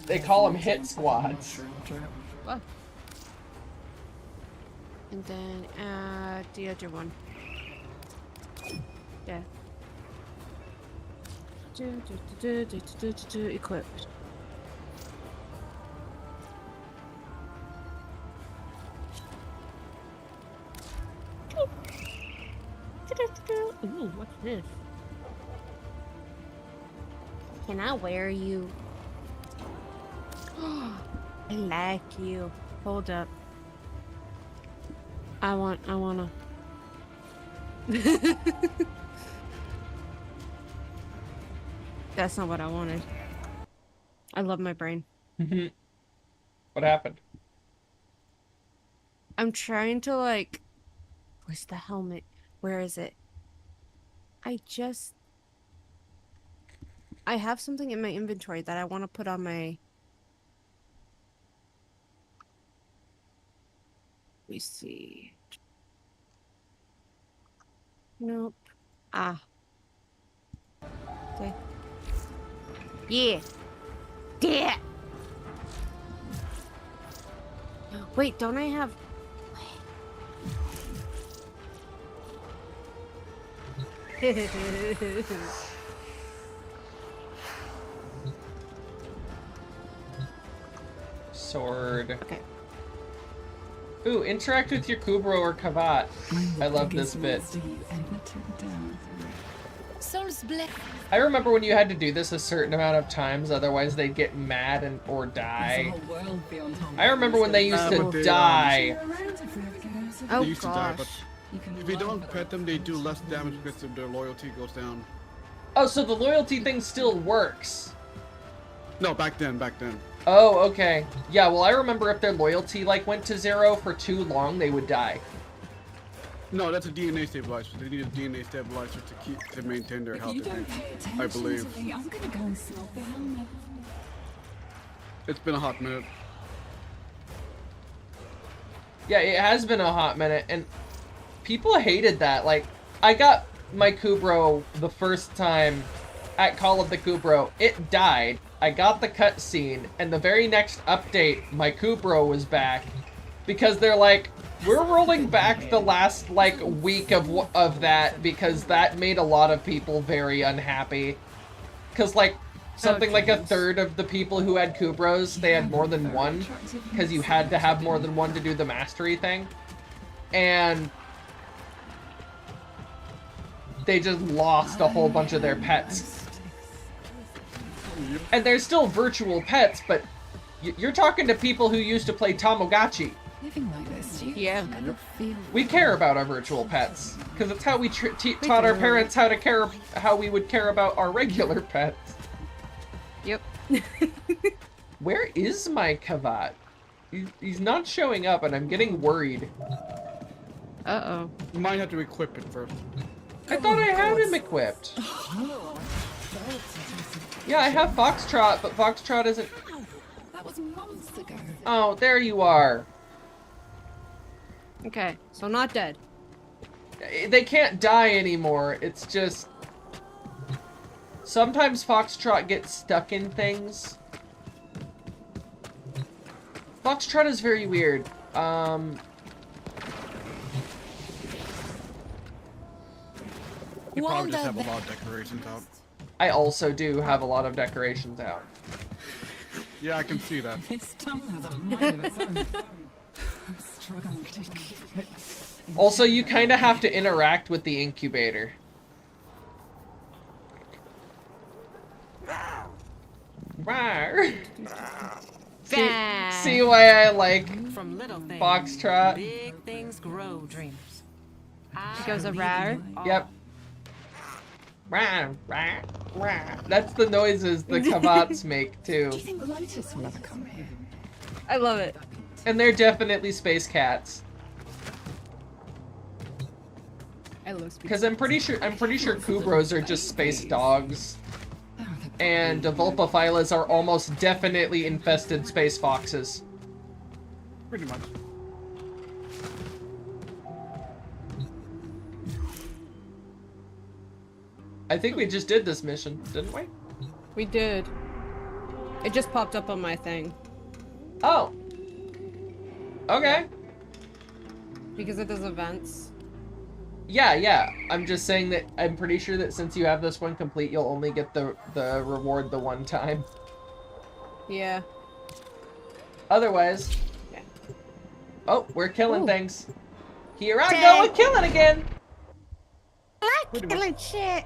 They call them hit squads. What? And then add the other one. Yeah. Equipped. Ooh, what's this? Can I wear you? I like you. Hold up. I wanna. That's not what I wanted. I love my brain. What happened? I'm trying to like. Where's the helmet? Where is it? I have something in my inventory that I want to put on my. Let me see. Nope. Ah. Yeah. Yeah. Wait, don't I have... Sword. Okay. Ooh, interact with your Kubro or Kavat. I love this bit. Soul's blessed. I remember when you had to do this a certain amount of times, otherwise they'd get mad and or die. I remember when they used to but die. Oh They used to die, gosh. but if you don't pet them, they do less damage because their loyalty goes down. Oh, so the loyalty thing still works. No, back then. Oh, okay. Yeah, well, I remember if their loyalty, like, went to 0 for too long, they would die. No, that's a DNA stabilizer. They need a DNA stabilizer to maintain their health. I believe. I'm gonna go and smoke the helmet. It's been a hot minute. Yeah, it has been a hot minute, and people hated that. Like, I got my Kubro the first time at Call of the Kubro. It died. I got the cutscene, and the very next update, my Kubro was back. Because they're like, we're rolling back the last, like, week of that, because that made a lot of people very unhappy. Because, like, something like a third of the people who had Kubros, they had more than one, because you had to have more than one to do the mastery thing. And they just lost a whole bunch of their pets. And they're still virtual pets, but you're talking to people who used to play Tamagotchi. Living like this, do you Yeah. ever feel We care about our virtual pets, because it's how we taught our parents how we would care about our regular pets. Yep. Where is my Kavat? He's not showing up, and I'm getting worried. Uh-oh. You might have to equip it first. I thought I had him equipped. Yeah, I have Foxtrot, but Foxtrot isn't... that was months ago? Oh, there you are. Okay, so not dead. They can't die anymore. It's just... Sometimes Foxtrot gets stuck in things. Foxtrot is very weird. You probably just Wonder have a lot of decorations out. I also do have a lot of decorations out. Yeah, I can see that. This town has a mind of its own. I'm struggling to keep it. Also, you kind of have to interact with the incubator. Rawr. See why I like From little things, Foxtrot? big things grow, dreamers. She goes a rar. Yep. Rawr, rawr, rawr. That's the noises the Kavats make too. Do you think Lotus will ever come here? I love it. And they're definitely space cats. I love speed. Because I'm pretty sure Kubros are just space dogs. Oh, And Vulpaphilas are almost definitely infested space foxes. Pretty much. I think we just did this mission, didn't we? We did. It just popped up on my thing. Oh. Okay. Because it does events. Yeah. I'm just saying that I'm pretty sure that since you have this one complete, you'll only get the reward the one time. Yeah. Otherwise... Yeah. Oh, we're killing Ooh. things. Here I Dang. go with killing again! I like killing shit.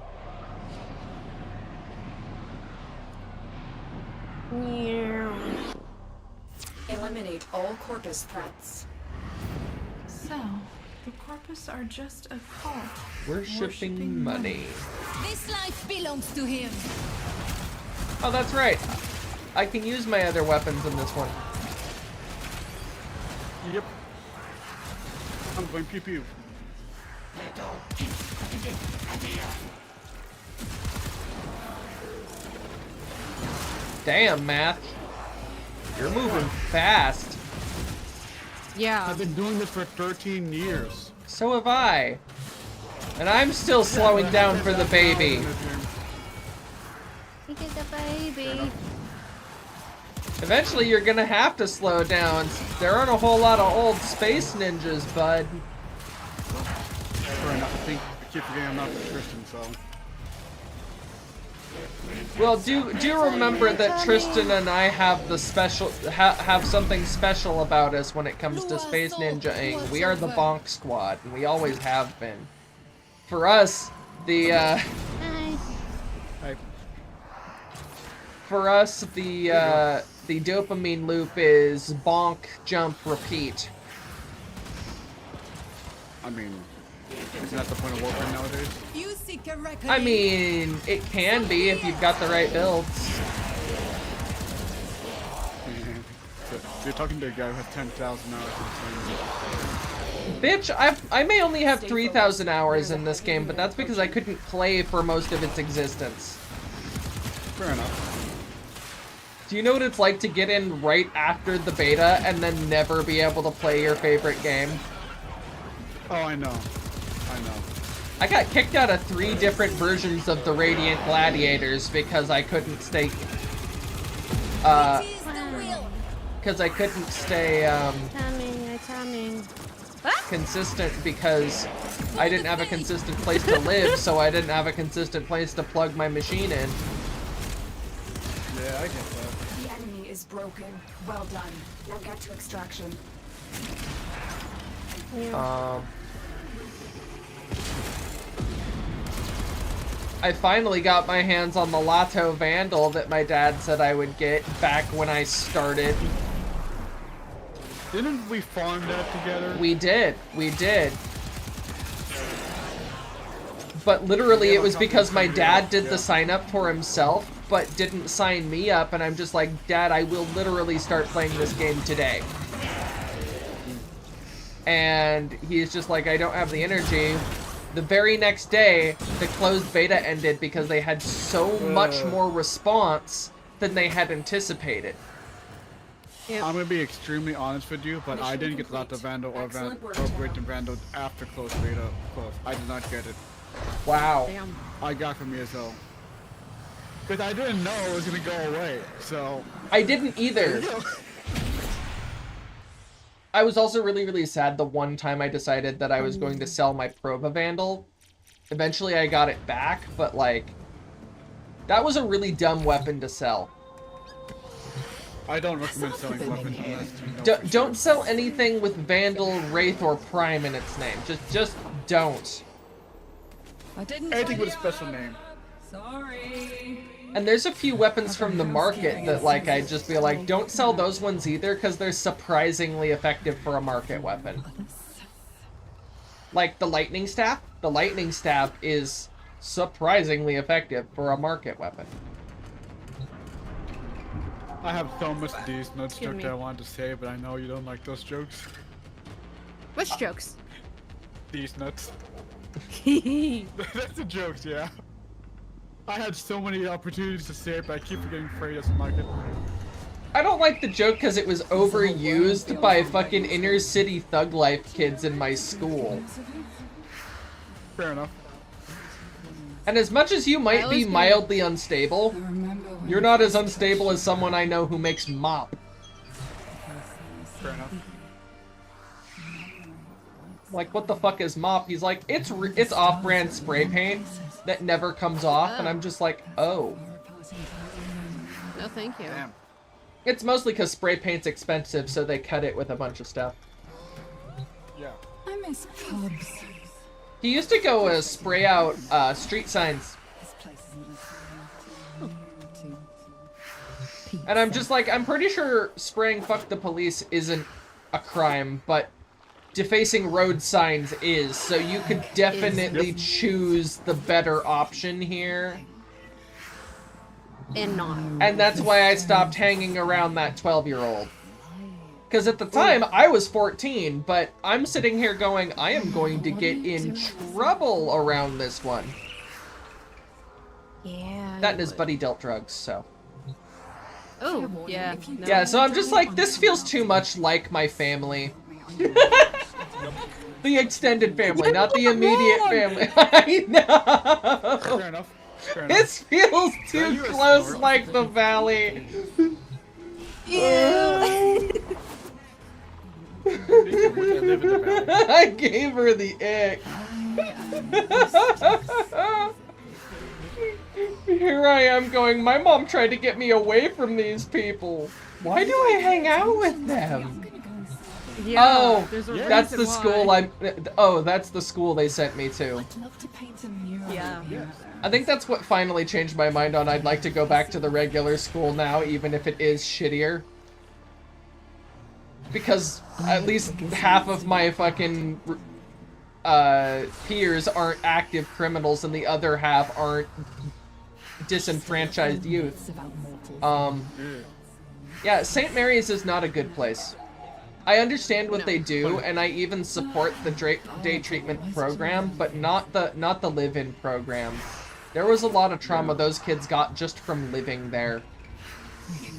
Eliminate all Corpus threats. So, the Corpus are just a cult. Worshipping money. This life belongs to him. Oh, that's right. I can use my other weapons in this one. Yep. I'm going pew pew. Damn, Math. You're moving fast. Yeah. I've been doing this for 13 years. So have I. And I'm still slowing down for the baby. Because of Maybe. Eventually, you're gonna have to slow down. There aren't a whole lot of old space ninjas, bud. Fair enough. I keep forgetting I'm not a Christian, so. Well, do remember that Tristan and I have the special have something special about us when it comes to Space Ninja-ing. We are the Bonk Squad, and we always have been. For us, the Hi. for us the dopamine loop is bonk, jump, repeat. I mean, isn't that the point of Warframe nowadays? You seek a record. I mean, it can be if you've got the right builds. So you're talking to a guy who has 10,000 hours in Bitch, I may only have 3,000 hours in this game, but that's because I couldn't play for most of its existence. Fair enough. Do you know what it's like to get in right after the beta and then never be able to play your favorite game? Oh, I know. I know. I got kicked out of 3 different versions of the Radiant Gladiators because I couldn't stay, because I couldn't stay, consistent because I didn't have a consistent place to live, so I didn't have a consistent place to plug my machine in. Yeah, I get that. The enemy is broken. Well done. Now get to extraction. I finally got my hands on the Lotto Vandal that my dad said I would get back when I started. Didn't we farm that together? We did. But literally it was because my dad did the sign up for himself, but didn't sign me up, and I'm just like, Dad, I will literally start playing this game today. And he's just like, I don't have the energy. The very next day, the closed beta ended because they had so much more response than they had anticipated. Yep. I'm gonna be extremely honest with you, but I didn't get Lotto Vandal or Radiant Vandal after closed beta closed. I did not get it. Wow. Damn. I got from ESO. Because I didn't know it was gonna go away, so... I didn't either. I was also really, really sad the one time I decided that I was going to sell my Prova Vandal. Eventually I got it back, but like, that was a really dumb weapon to sell. I don't recommend selling weapons unless you know Don't sell anything with Vandal, Wraith, or Prime in its name. Just don't. I didn't. anything with a special name. Sorry. And there's a few weapons from the market that, like, I'd just be like, don't sell those ones either, because they're surprisingly effective for a market weapon. Like the lightning staff. The lightning staff is surprisingly effective for a market weapon. I have so much these nuts Excuse joke me. that I wanted to say, but I know you don't like those jokes. Which jokes? These nuts. That's the jokes, yeah. I had so many opportunities to say it, but I keep forgetting Freya's market. I don't like the joke because it was overused by fucking inner city thug life kids in my school. Fair enough. And as much as you might be mildly unstable, you're not as unstable as someone I know who makes mop. Fair enough. Like, what the fuck is mop? He's like, it's off-brand spray paint that never comes off, and I'm just like, oh. No, thank you. Damn. It's mostly because spray paint's expensive, so they cut it with a bunch of stuff. Yeah. I miss pubs. He used to go spray out street signs. This place isn't the And I'm just like, I'm pretty sure spraying fuck the police isn't a crime, but defacing road signs is, so you could definitely choose the better option here. And not. And that's why I stopped hanging around that 12-year-old. Because at the time, I was 14, but I'm sitting here going, I am going to get in trouble around this one. Yeah. That and his buddy dealt drugs, so. Oh, yeah. No. Yeah, so I'm just like, this feels too much like my family. The extended family, not the immediate family. I know. Fair enough. Fair enough. This feels too you a close snort? like the valley. Speaking of which, I live in the valley. I gave her the ick. Here I am going, my mom tried to get me away from these people. Why do I hang out with them? Yeah, Oh, there's a that's the reason school why. that's the school they sent me to. I'd love to paint a mural. Yeah. I think that's what finally changed my mind on I'd like to go back to the regular school now, even if it is shittier. Because at least half of my fucking peers aren't active criminals and the other half aren't disenfranchised youth. Yeah, St. Mary's is not a good place. I understand what they do, and I even support the day treatment program, but not the live-in program. There was a lot of trauma those kids got just from living there.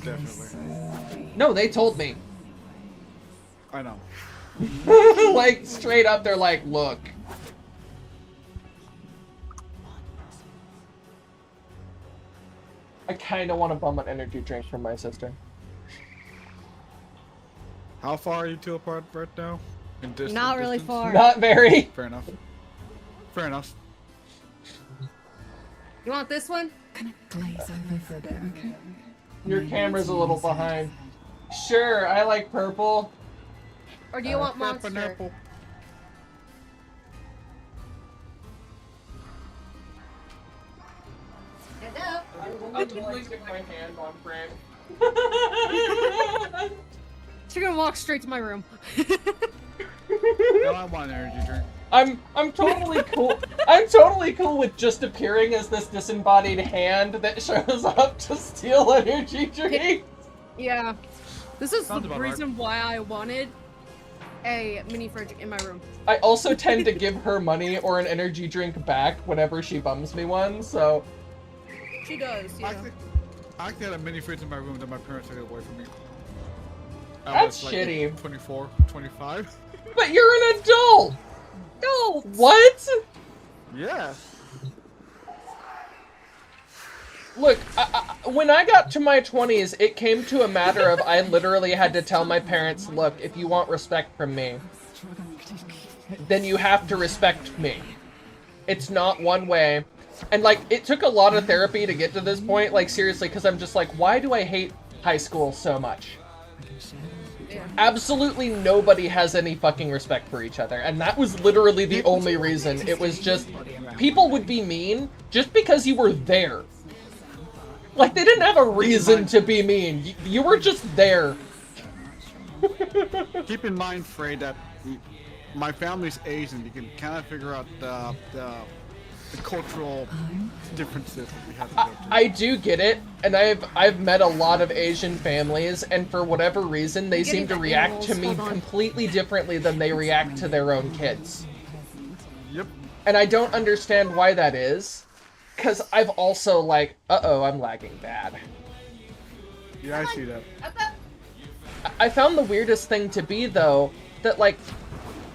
Definitely. No, they told me. I know. Like, straight up, they're like, look. I kind of want to bum an energy drink from my sister. How far are you two apart right now? In Not really distance? far. Not very. Fair enough. Fair enough. You want this one? Kind of glaze over for a bit, okay? Your camera's a little behind. Sure, I like purple. Or do you want Monster? Pineapple. Hello? I'll totally stick my hand on frame. She's gonna walk straight to my room. No, I want an energy drink. I'm totally cool. I'm totally cool with just appearing as this disembodied hand that shows up to steal energy drinks. Yeah. This is Sounds the about reason why I wanted a mini fridge in my room. I also tend to give her money or an energy drink back whenever she bums me one, so She does, I yeah. actually had a mini fridge in my room that my parents took away from me. I That's was, shitty. 24, 25. but you're an adult. No! What? Yeah. Look, when I got to my 20s, it came to a matter of I literally had to tell my parents, look, if you want respect from me, then you have to respect me. It's not one way. And, like, it took a lot of therapy to get to this point, like, seriously, because I'm just like, why do I hate high school so much? Yeah. Absolutely nobody has any fucking respect for each other, and that was literally the only reason. It was just, people would be mean just because you were there. Like, they didn't have a reason to be mean. You were just there. Keep in mind, Frey, that my family's Asian. You can kind of figure out the cultural differences that we have to go to. I do get it, and I've met a lot of Asian families, and for whatever reason, they seem to react to me completely differently than they react to their own kids. Yep. And I don't understand why that is, because I've also, like, uh-oh, I'm lagging bad. Yeah, I see that. I found the weirdest thing to be, though, that, like,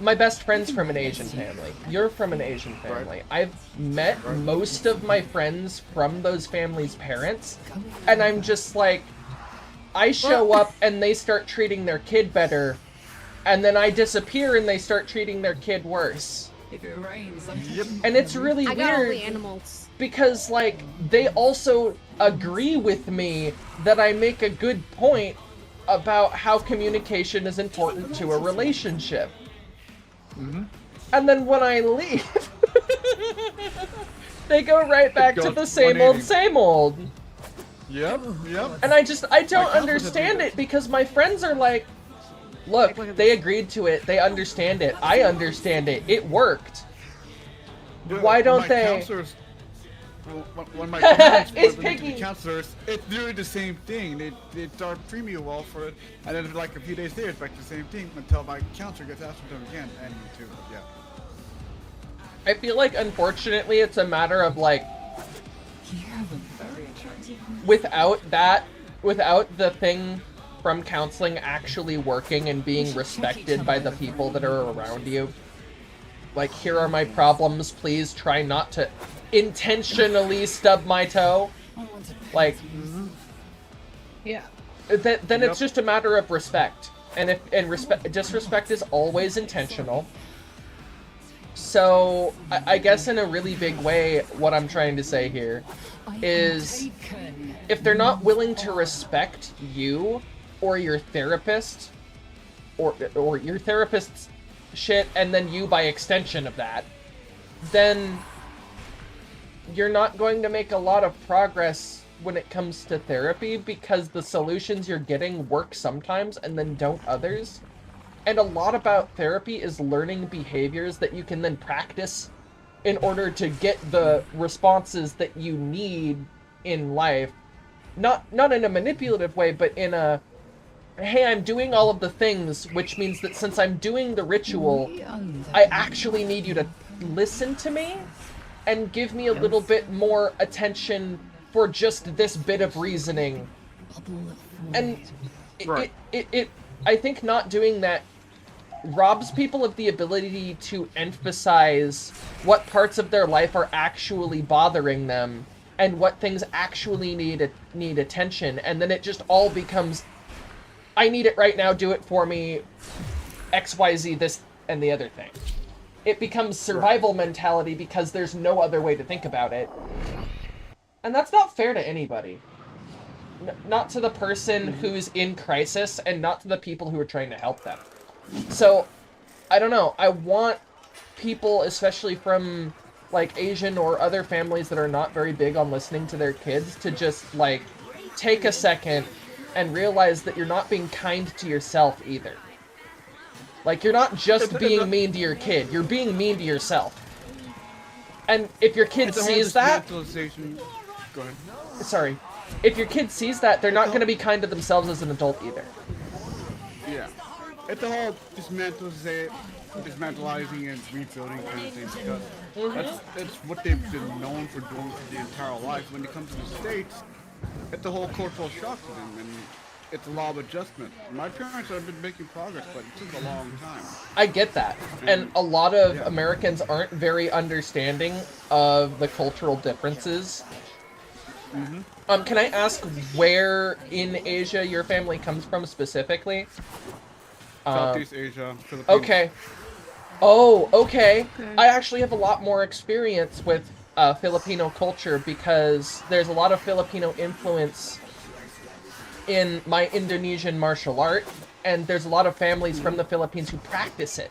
my best friend's from an Asian family. You're from an Asian family. I've met most of my friends from those families' parents, and I'm just like, I show up and they start treating their kid better, and then I disappear and they start treating their kid worse. If it rains, Yep. And it's really I got all the weird animals. because, like, they also agree with me that I make a good point about how communication is important to a relationship. And then when I leave, they go right back to goes the same old, 180. same old. Yep. Yep. And I don't My cousins understand do it because my friends are like, look, they agreed to it, they understand it, I understand it, it worked. Why don't my they- Counselors, when my parents It's went to the Piggy. counselors, it's literally the same thing. They start treating me well for it, and then like a few days later, it's back to the same thing until my counselor gets asked to them again, and me too. Yeah. I feel like, unfortunately, it's a matter of, like, you have a very attractive. without the thing from counseling actually working and being respected by the people that are around you, like, here are my problems, please try not to intentionally stub my toe. Like, Yeah. then it's just a matter of respect. And disrespect is always intentional. So, I guess in a really big way, what I'm trying to say here is, if they're not willing to respect you or your therapist, or your therapist's shit, and then you by extension of that, then you're not going to make a lot of progress when it comes to therapy, because the solutions you're getting work sometimes and then don't others. And a lot about therapy is learning behaviors that you can then practice in order to get the responses that you need in life. Not in a manipulative way, but in a, hey, I'm doing all of the things, which means that since I'm doing the ritual, I actually need you to listen to me and give me a little bit more attention for just this bit of reasoning. And I think not doing that robs people of the ability to emphasize what parts of their life are actually bothering them and what things actually need attention, and then it just all becomes, I need it right now, do it for me, XYZ, this and the other thing. It becomes survival mentality because there's no other way to think about it. And that's not fair to anybody. Not to the person who's in crisis, and not to the people who are trying to help them. So, I don't know, I want people, especially from, like, Asian or other families that are not very big on listening to their kids, to just, like, take a second and realize that you're not being kind to yourself either. Like, you're not just being mean to your kid, you're being mean to yourself. And if your kid sees that... Go ahead. Sorry. If your kid sees that, they're not going to be kind to themselves as an adult either. Yeah. It's a whole dismantling and rebuilding kind of thing, because that's what they've been known for doing for the entire life. When they come to the States, it's a whole cultural shock to them, and it's a lot of adjustment. My parents have been making progress, but it took a long time. I get that. And a lot of Americans aren't very understanding of the cultural differences. Can I ask where in Asia your family comes from specifically? Southeast Asia, Philippines. Okay. Oh, okay. I actually have a lot more experience with Filipino culture because there's a lot of Filipino influence in my Indonesian martial art, and there's a lot of families from the Philippines who practice it.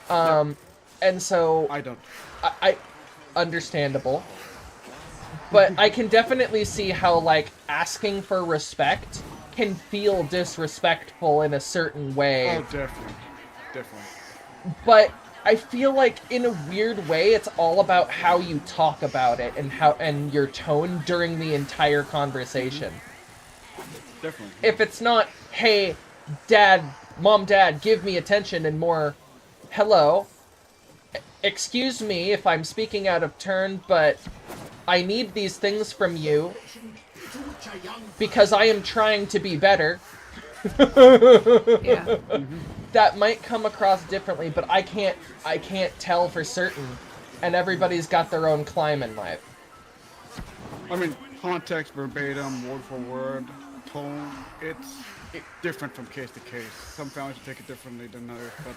And so... I don't. I understandable. But I can definitely see how, like, asking for respect can feel disrespectful in a certain way. Oh, definitely. Definitely. But I feel like, in a weird way, it's all about how you talk about it and your tone during the entire conversation. Definitely. If it's not, hey, dad, mom, dad, give me attention, and more, hello, excuse me if I'm speaking out of turn, but I need these things from you because I am trying to be better. Yeah. That might come across differently, but I can't tell for certain, and everybody's got their own climb in life. I mean, context, verbatim, word for word, tone, it's different from case to case. Some families take it differently than others, but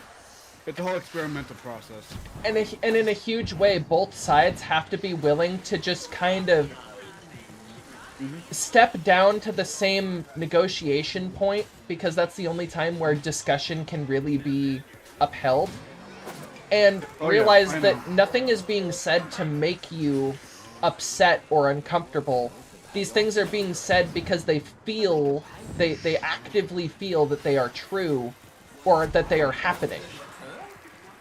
it's a whole experimental process. And in a huge way, both sides have to be willing to just kind of step down to the same negotiation point, because that's the only time where discussion can really be upheld. And realize that nothing is being said to make you upset or uncomfortable. These things are being said because they actively feel that they are true, or that they are happening.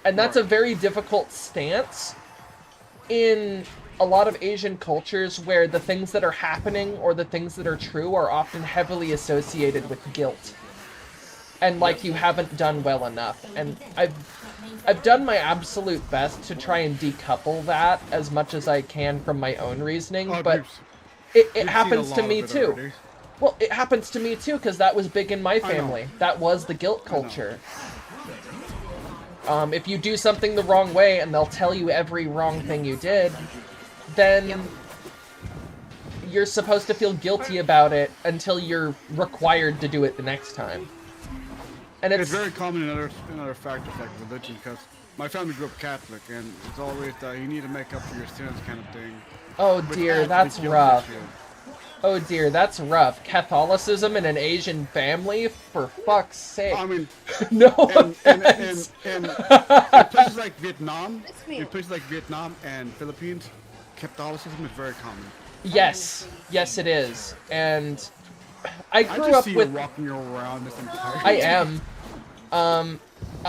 And that's a very difficult stance in a lot of Asian cultures, where the things that are happening or the things that are true are often heavily associated with guilt. And like you haven't done well enough. And I've done my absolute best to try and decouple that as much as I can from my own reasoning, but it happens to me too. Already. Well, it happens to me too, because that was big in my family. That was the guilt culture. If you do something the wrong way and they'll tell you every wrong thing you did, then you're supposed to feel guilty about it until you're required to do it the next time. And It's very common in other factors like religion, because my family grew up Catholic, and it's always you need to make up for your sins kind of thing. oh Which dear, adds to the that's guilt rough. issue. Oh dear, that's rough. Catholicism in an Asian family? For fuck's sake. I mean, No in offense. places like Vietnam, and Philippines, Catholicism is very common. Yes, yes it is. And I I grew just up see with... you walking around this entire. I am.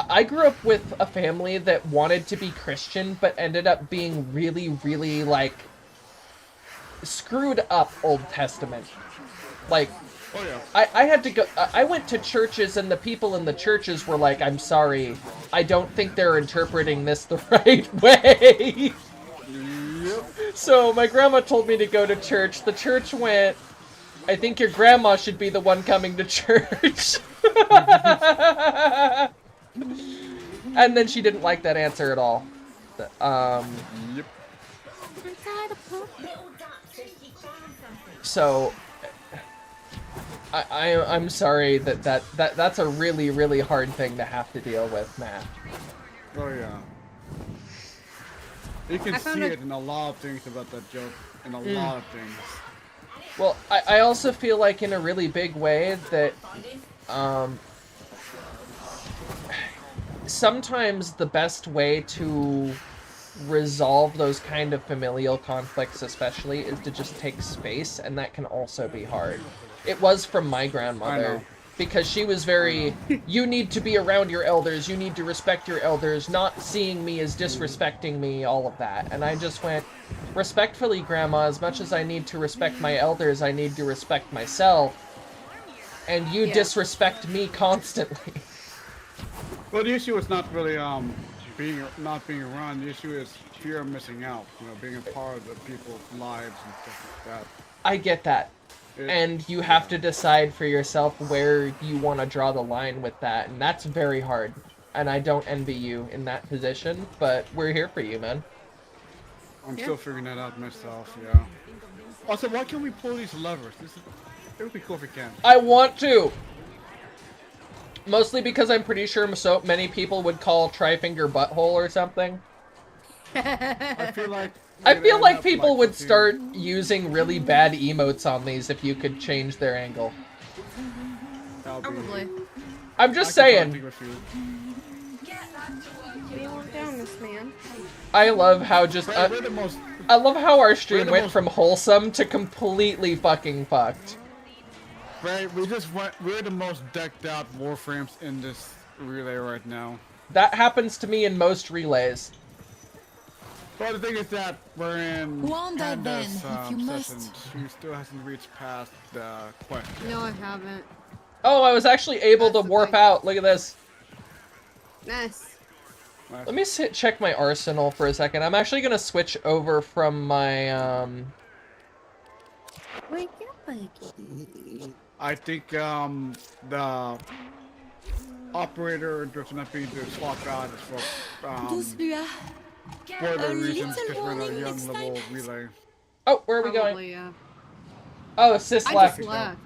I grew up with a family that wanted to be Christian, but ended up being really, really, like, screwed up Old Testament. Like, Oh yeah. I had to go... I went to churches, and the people in the churches were like, I'm sorry, I don't think they're interpreting this the right way. Yep. So my grandma told me to go to church. The church went, I think your grandma should be the one coming to church. And then she didn't like that answer at all. Yep. So I'm sorry that's a really, really hard thing to have to deal with, Matt. Oh yeah. You can I found see a- it in a lot of things about that joke, in a lot of things. Well, I also feel like in a really big way that sometimes the best way to resolve those kind of familial conflicts especially is to just take space, and that can also be hard. It was from my I grandmother, know. because she was very, you need to be around your elders, you need to respect your elders, not seeing me as disrespecting me, all of that. And I just went, respectfully, Grandma, as much as I need to respect my elders, I need to respect myself, and you Yeah. disrespect me constantly. Well, the issue is not really not being around. The issue is fear of missing out. You know, being a part of the people's lives and stuff like that. I get that. And you have to decide for yourself where you want to draw the line with that, and that's very hard. And I don't envy you in that position, but we're here for you, man. I'm still figuring that out myself. Yeah. Also, why can't we pull these levers? It would be cool if we can. I want to! Mostly because I'm pretty sure so many people would call Trifinger butthole or something. I feel like. I we'd feel end like up people would fucking- start using really bad emotes on these if you could change their angle. That'll be- Probably. I'm just I can saying, with you. What do you want down this man? I love how just... Right, we're the most. I love how our stream the went most- from wholesome to completely fucking fucked. Right, we just went. We're the most decked out Warframes in this relay right now. That happens to me in most relays. But the thing is that we're in Wander then, Panda's if you must. session. She still hasn't reached past the question. No, I haven't. Oh, I was actually able to That's warp okay. out. Look at this. Nice. Let me check my arsenal for a second. I'm actually gonna switch over from my, Wake up, Mikey. I think the operator direction not being to swap out is for the reasons because we're in a young level relay. Oh, where are we going? Probably, yeah. Oh, Sis I left. just left.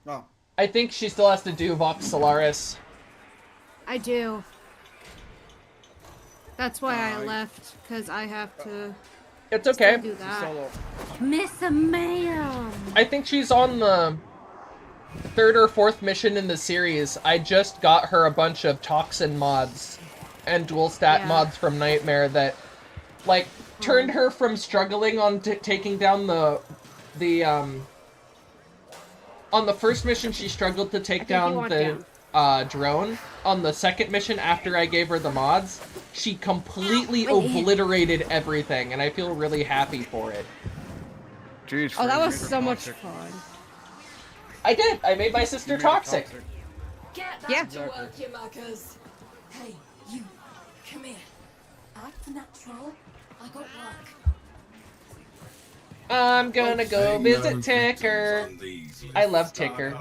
Oh, I think she still has to do Vox Solaris. I do. That's why I Alright. left, because I have to It's okay. do that. solo. Miss a ma'am. I think she's on the 3rd or 4th mission in the series. I just got her a bunch of Toxin mods and dual stat Yeah. mods from Nightmare that, like, turned her from struggling on taking down on the first mission, she struggled to take you down want the drone. On the second mission, after I gave her the mods, she completely obliterated everything, and I feel really happy for it. Jeez, Oh, that Frank, was made her so much toxic. fun. I did! I made my sister You made her toxic. Get back Yeah. to work, you muckers. Hey, you, come here. Act natural. I got work. I'm gonna go visit Ticker. I love Ticker.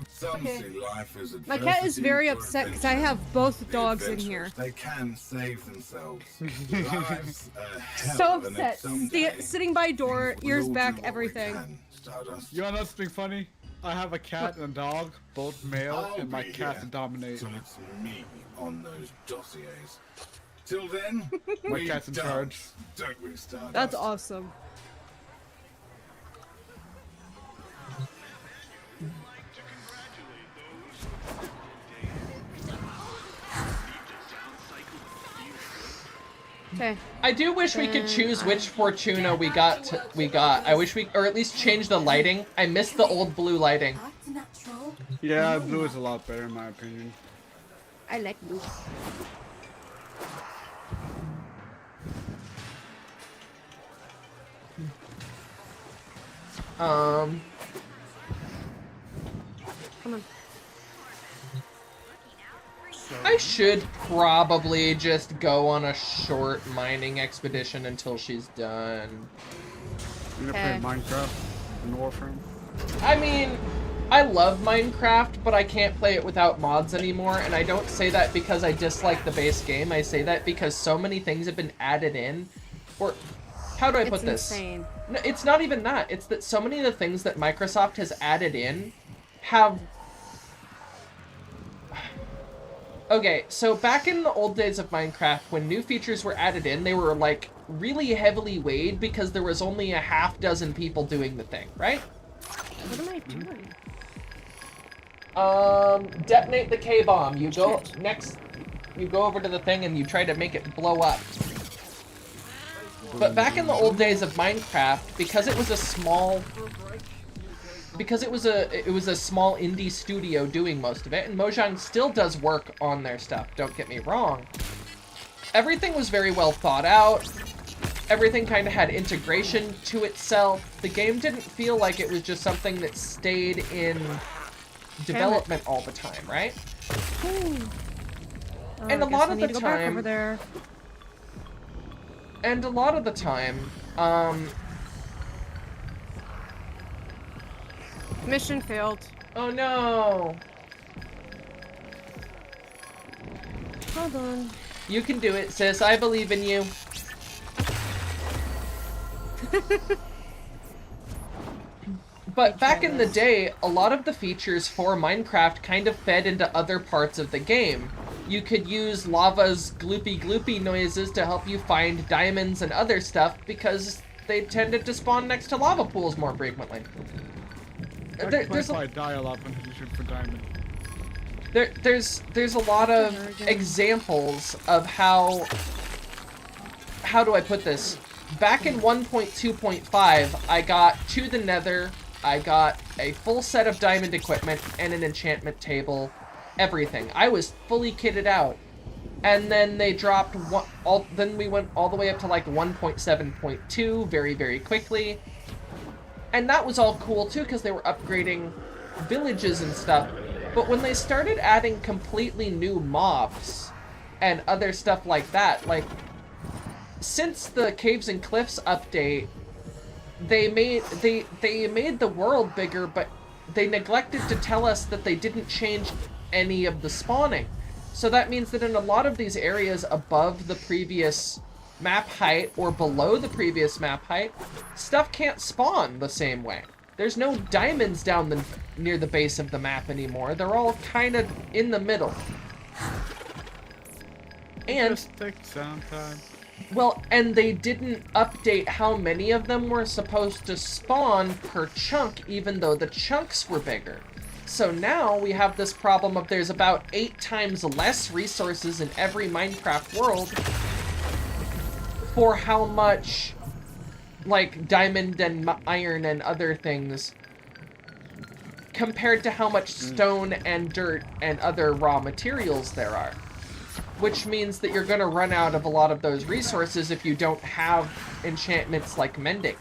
Some Okay. see life as My cat is adversity very or upset because I adventure. have both The dogs in here. adventurers, they can save themselves. Life's a hell, So and upset. someday Sitting by door, we ears all back, do what we everything. can, Stardust. You wanna know something funny? I have a cat and a dog, both male, I'll and my be cat here dominates. till it's me on those dossiers. Till then, My we cat's in dance, charge. Don't we, Stardust? That's awesome. Okay. I do wish we could choose which Fortuna we got. I wish we, or at least change the lighting. I miss the old blue lighting. Act natural. Yeah, blue is a lot better in my opinion. I like blue. Um, Come on. I should probably just go on a short mining expedition until she's done. You gonna play Minecraft and Warframe? I mean, I love Minecraft, but I can't play it without mods anymore, and I don't say that because I dislike the base game. I say that because so many things have been added in. Or, how do I put this? Insane. No, it's not even that. It's that so many of the things that Microsoft has added in have... Okay, so back in the old days of Minecraft, when new features were added in, they were, like, really heavily weighed because there was only a half dozen people doing the thing, right? What am I doing? Detonate the K-bomb. You go you go over to the thing and you try to make it blow up. But back in the old days of Minecraft, because it was a small small indie studio doing most of it, and Mojang still does work on their stuff, don't get me wrong. Everything was very well thought out. Everything kind of had integration to itself. The game didn't feel like it was just something that stayed in development all the time, right? And a lot of the time, over there. and a lot of the time, Mission failed. oh no, Hold on. you can do it, sis. I believe in you. But back in the day, a lot of the features for Minecraft kind of fed into other parts of the game. You could use lava's gloopy gloopy noises to help you find diamonds and other stuff because they tended to spawn next to lava pools more frequently. There's I die a lot when you shoot for diamond. there's a lot of examples of how do I put this? Back in 1.2.5, I got to the Nether, I got a full set of diamond equipment and an enchantment table, everything. I was fully kitted out. And then they dropped then we went all the way up to like 1.7.2 very, very quickly. And that was all cool too because they were upgrading villages and stuff. But when they started adding completely new mobs and other stuff like that, like since the Caves and Cliffs update, they made the world bigger, but they neglected to tell us that they didn't change any of the spawning. So that means that in a lot of these areas above the previous map height or below the previous map height, stuff can't spawn the same way. There's no diamonds down near the base of the map anymore. They're all kind of in the middle. And Just take some time. well, and they didn't update how many of them were supposed to spawn per chunk, even though the chunks were bigger. So now we have this problem of there's about 8 times less resources in every Minecraft world for how much, like, diamond and iron and other things, compared to how much stone and dirt and other raw materials there are. Which means that you're going to run out of a lot of those resources if you don't have enchantments like mending.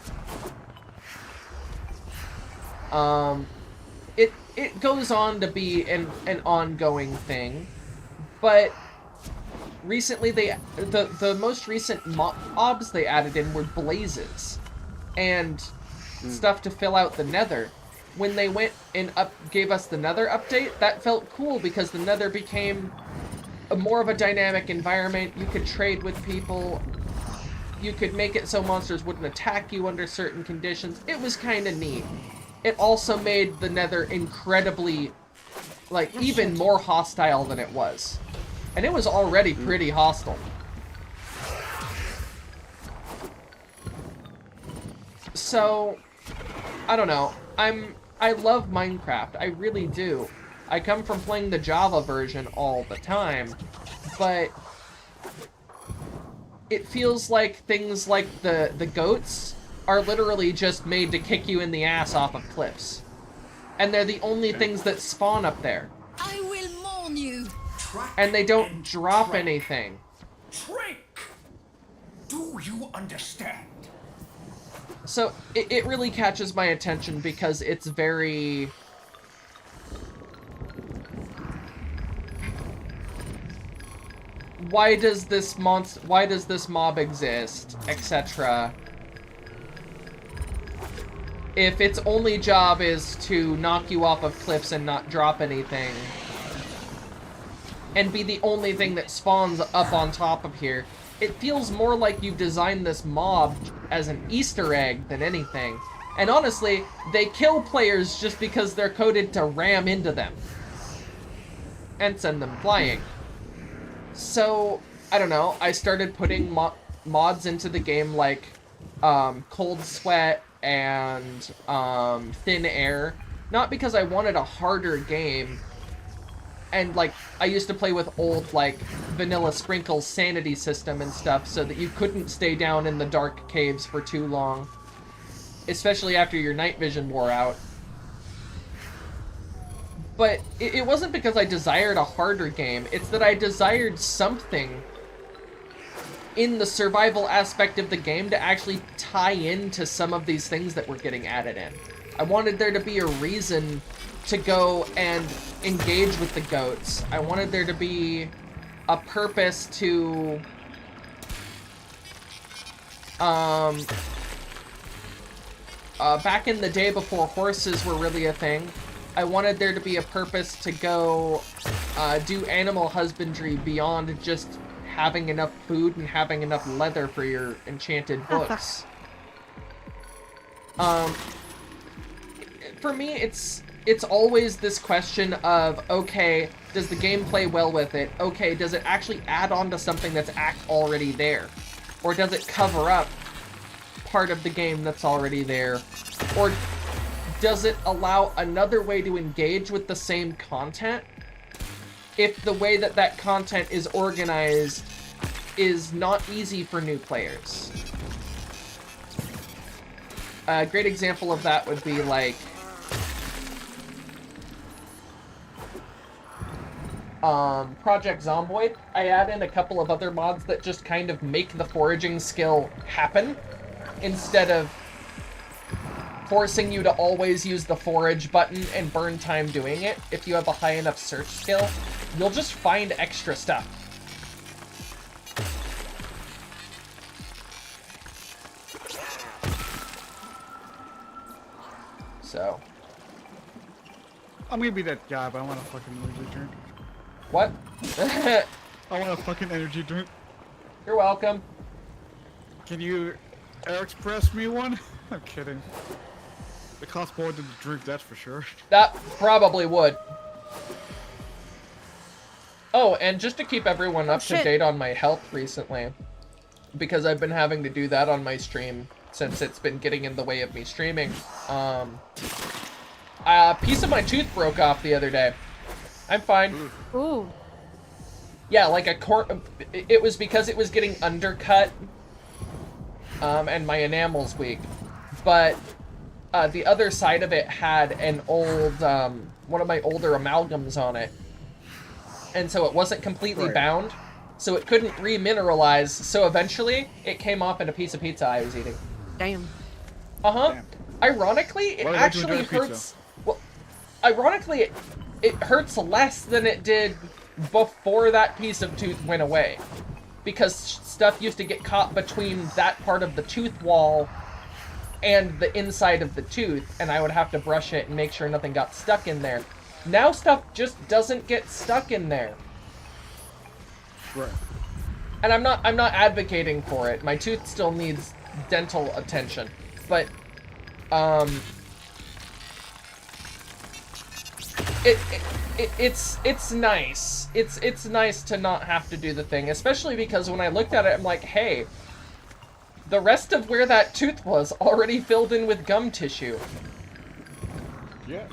It goes on to be an ongoing thing, but recently the most recent mobs they added in were blazes and stuff to fill out the Nether. when they went and gave us the Nether update, that felt cool because the Nether became more of a dynamic environment. You could trade with people. You could make it so monsters wouldn't attack you under certain conditions. It was kind of neat. It also made the Nether incredibly, like, even more hostile than it was. And it was already pretty hostile. So, I don't know. I love Minecraft. I really do. I come from playing the Java version all the time, but it feels like things like the goats are literally just made to kick you in the ass off of cliffs. And they're the only things that spawn up there. I will mourn you. And they don't drop anything. Trick! Do you understand? So it really catches my attention because it's very... Why does this mob exist, etc. If its only job is to knock you off of cliffs and not drop anything, and be the only thing that spawns up on top of here, it feels more like you've designed this mob as an Easter egg than anything. And honestly, they kill players just because they're coded to ram into them and send them flying. So, I don't know, I started putting mods into the game like Cold Sweat and Thin Air, not because I wanted a harder game, and like I used to play with old like Vanilla Sprinkle's sanity system and stuff so that you couldn't stay down in the dark caves for too long, especially after your night vision wore out. But it wasn't because I desired a harder game, it's that I desired something in the survival aspect of the game to actually tie into some of these things that were getting added in. I wanted there to be a reason to go and engage with the goats. I wanted there to be a purpose to back in the day before horses were really a thing, I wanted there to be a purpose to go do animal husbandry beyond just having enough food and having enough leather for your enchanted books. For me, it's always this question of, okay, does the game play well with it? Okay, does it actually add on to something that's already there? Or does it cover up part of the game that's already there? Or does it allow another way to engage with the same content if the way that that content is organized is not easy for new players? A great example of that would be like Project Zomboid. I add in a couple of other mods that just kind of make the foraging skill happen instead of forcing you to always use the forage button and burn time doing it. If you have a high enough search skill, you'll just find extra stuff. So. I'm gonna be that guy, but I want a fucking energy drink. What? I want a fucking energy drink. You're welcome. Can you Air Express me one? I'm kidding. It costs more than the drink, that's for sure. That probably would. Oh, and just to keep everyone up to date on my health recently, because I've been having to do that on my stream since it's been getting in the way of me streaming, a piece of my tooth broke off the other day. I'm fine. Ooh. Yeah, like it was because it was getting undercut, and my enamel's weak. But the other side of it had an old, one of my older amalgams on it. And so it wasn't completely bound, so it couldn't remineralize, so eventually it came off in a piece of pizza I was eating. Damn. Uh-huh. Damn. Ironically, it actually hurts... Well, ironically, it hurts less than it did before that piece of tooth went away. Because stuff used to get caught between that part of the tooth wall and the inside of the tooth, and I would have to brush it and make sure nothing got stuck in there. Now stuff just doesn't get stuck in there. Right. And I'm not advocating for it. My tooth still needs dental attention, but it's nice. It's nice to not have to do the thing, especially because when I looked at it, I'm like, hey, the rest of where that tooth was already filled in with gum tissue. Yeah.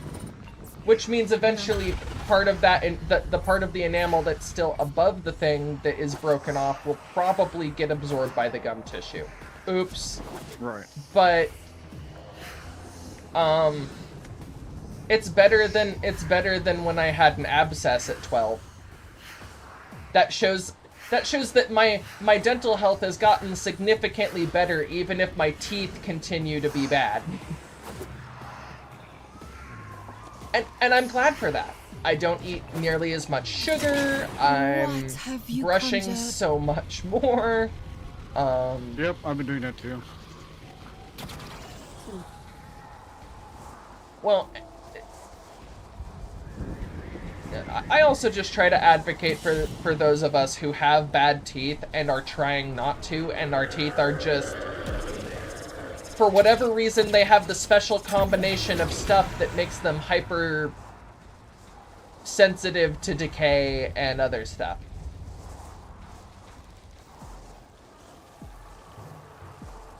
Which means eventually part of that, the part of the enamel that's still above the thing that is broken off will probably get absorbed by the gum tissue. Oops. Right. But it's better than when I had an abscess at 12. That shows that my dental health has gotten significantly better, even if my teeth continue to be bad. And I'm glad for that. I don't eat nearly as much sugar. I'm brushing so much more. Yep, I've been doing that too. Well, I also just try to advocate for those of us who have bad teeth and are trying not to, and our teeth are just, for whatever reason, they have the special combination of stuff that makes them hyper sensitive to decay and other stuff.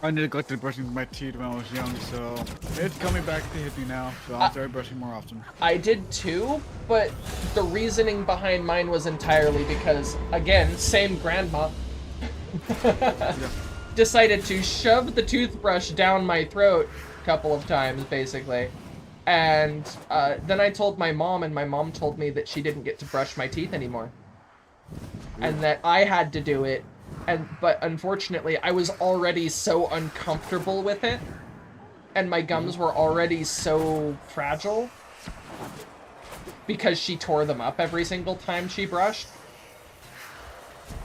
I neglected brushing my teeth when I was young, so it's coming back to hit me now, so I'll start brushing more often. I did too, but the reasoning behind mine was entirely because, again, same grandma decided to shove the toothbrush down my throat a couple of times, basically. And then I told my mom, and my mom told me that she didn't get to brush my teeth anymore. And that I had to do it. But unfortunately, I was already so uncomfortable with it, and my gums were already so fragile because she tore them up every single time she brushed,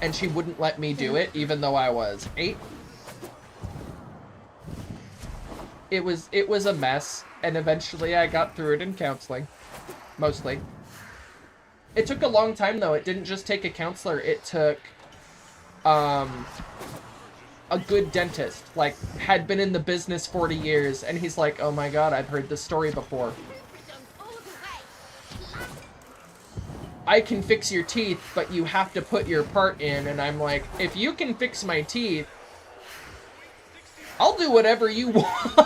and she wouldn't let me do it, even though I was 8. It was a mess, and eventually I got through it in counseling, mostly. It took a long time, though. It didn't just take a counselor. It took a good dentist, like, had been in the business 40 years, and he's like, oh my god, I've heard this story before. I can fix your teeth, but you have to put your part in, and I'm like, if you can fix my teeth, I'll do whatever you want.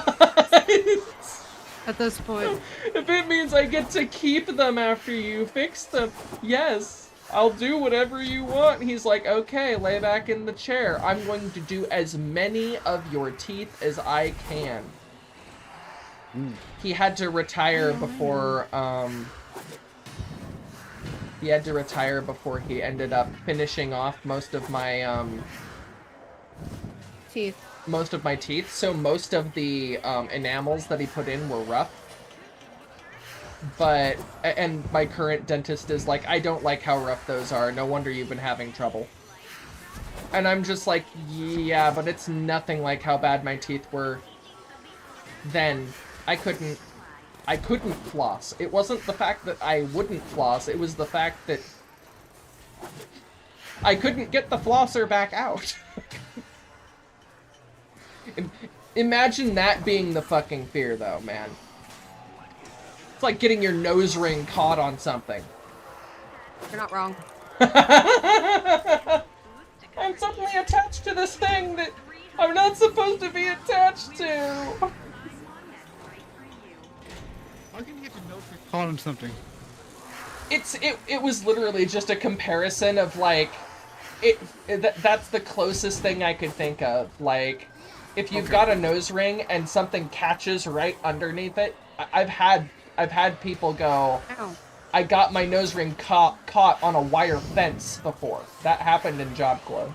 At this point. If it means I get to keep them after you fix them, yes. I'll do whatever you want. He's like, okay, lay back in the chair. I'm going to do as many of your teeth as I can. He had to retire before, he ended up finishing off most of my, teeth. Most of my teeth. So most of the, enamels that he put in were rough. But, and my current dentist is like, I don't like how rough those are. No wonder you've been having trouble. And I'm just like, yeah, but it's nothing like how bad my teeth were then. I couldn't floss. It wasn't the fact that I wouldn't floss. It was the fact that I couldn't get the flosser back out. Imagine that being the fucking fear, though, man. It's like getting your nose ring caught on something. You're not wrong. I'm suddenly attached to this thing that I'm not supposed to be attached to. How can you get your nose ring caught on something? It was literally just a comparison of, like, that's the closest thing I could think of. Like, if you've got a nose ring and something catches right underneath it, I've had people go, ow. I got my nose ring caught on a wire fence before. That happened in Job Club,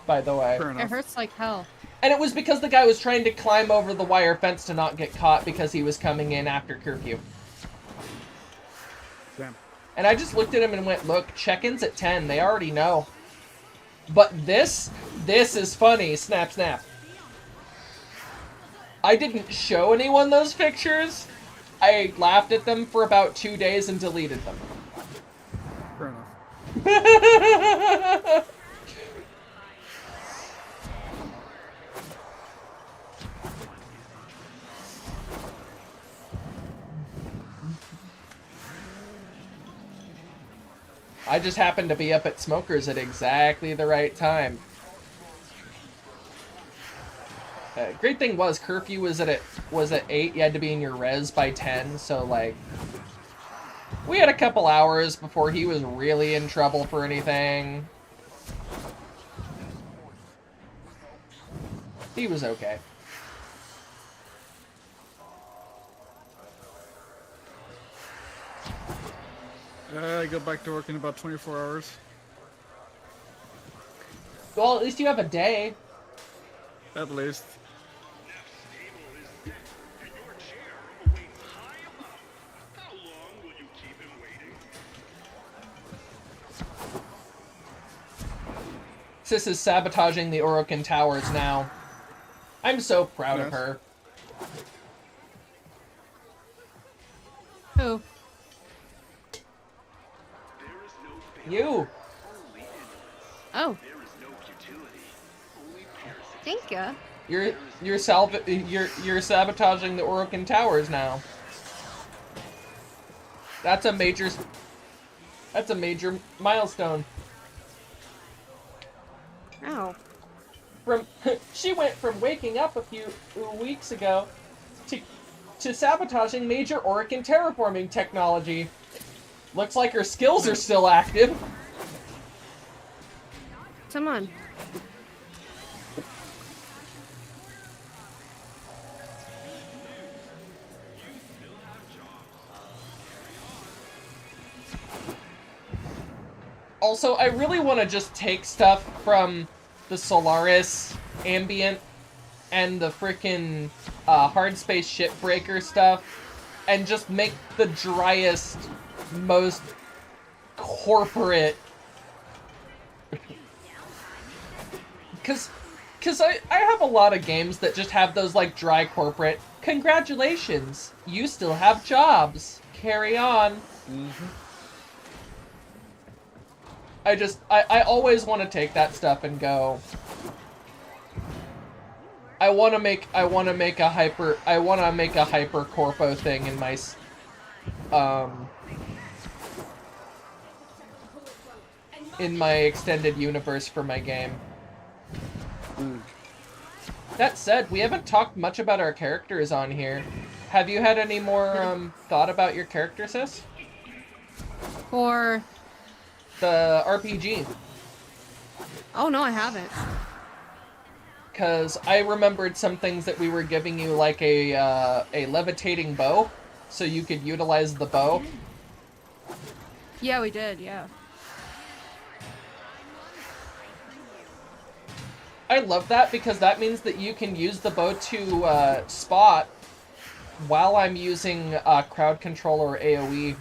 by the way. It hurts like hell. And it was because the guy was trying to climb over the wire fence to not get caught because he was coming in after curfew. Damn. And I just looked at him and went, look, check-in's at 10. They already know. But this is funny. Snap, snap. I didn't show anyone those pictures. I laughed at them for about 2 days and deleted them. Fair enough. I just happened to be up at Smokers at exactly the right time. Great thing was curfew was at 8. You had to be in your res by 10, so like we had a couple hours before he was really in trouble for anything. He was okay. I go back to work in about 24 hours. Well, at least you have a day. At least. Sis is sabotaging the Orokin Towers now. I'm so proud of Yes. her. Who? You. Oh. Thank ya. You're sabotaging the Orokin Towers now. That's a major milestone. Ow. She went from waking up a few weeks ago to sabotaging major Orokin terraforming technology. Looks like her skills are still active. Come on. Also, I really want to just take stuff from the Solaris ambient and the frickin' hard space shipbreaker stuff and just make the driest, most corporate. Cause I have a lot of games that just have those like dry corporate. Congratulations, you still have jobs. Carry on. Mm-hmm. I always want to take that stuff and go. I want to make a hyper corpo thing in my extended universe for my game. That said, we haven't talked much about our characters on here. Have you had any more thought about your character, sis? For... The RPG. Oh, no, I haven't. Because I remembered some things that we were giving you, like a levitating bow, so you could utilize the bow. Yeah, we did, yeah. I love that because that means that you can use the bow to spot while I'm using crowd control or AoE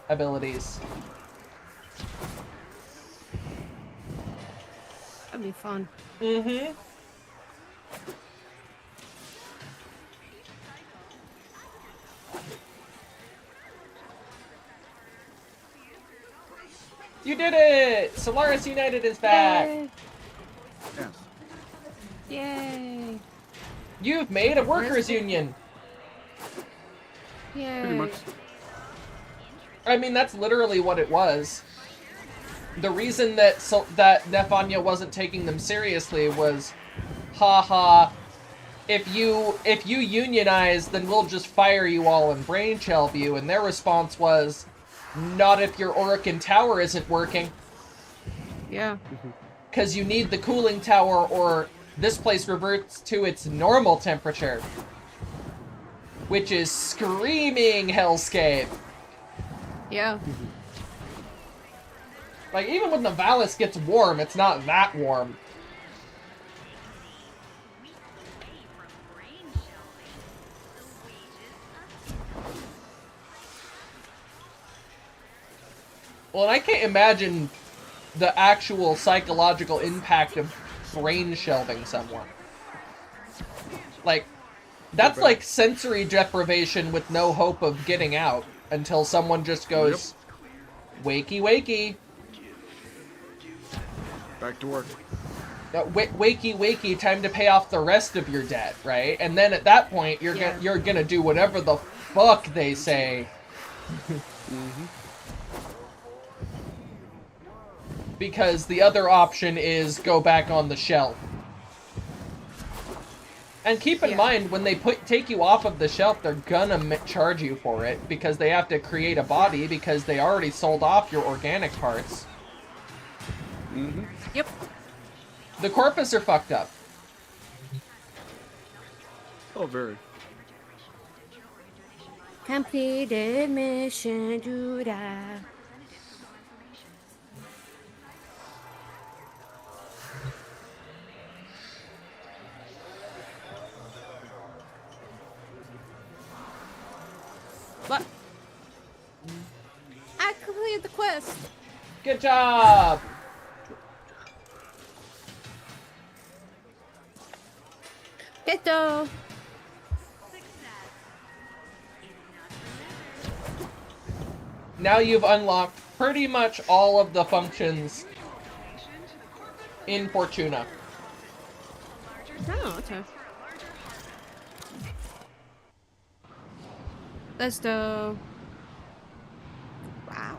abilities. That'd be fun. Mm-hmm. You did it! Solaris United is back! Yay! Yes. Yay! You've made a workers' union! Yay! Pretty much. I mean, that's literally what it was. The reason that that Nefanya wasn't taking them seriously was, haha, if you unionize, then we'll just fire you all and brain shelve you. And their response was, not if your Orokin tower isn't working. Yeah. Because you need the cooling tower or this place reverts to its normal temperature. Which is screaming hellscape. Yeah. Like, even when the Valis gets warm, it's not that warm. Well, and I can't imagine the actual psychological impact of brain shelving someone. Like, That's back. like sensory deprivation with no hope of getting out until someone just goes, wakey, wakey. Back to work. Wakey, wakey, time to pay off the rest of your debt, right? And then at that point, you're gonna do whatever the fuck they say. Because the other option is go back on the shelf. And keep in mind, when they take you off of the shelf, they're gonna charge you for it because they have to create a body because they already sold off your organic parts. Yep. The corpus are fucked up. Oh, very. Completed mission, Judah. What? I completed the quest. Good job! Geto. Now you've unlocked pretty much all of the functions in Fortuna. Oh, okay. Let's go. Wow.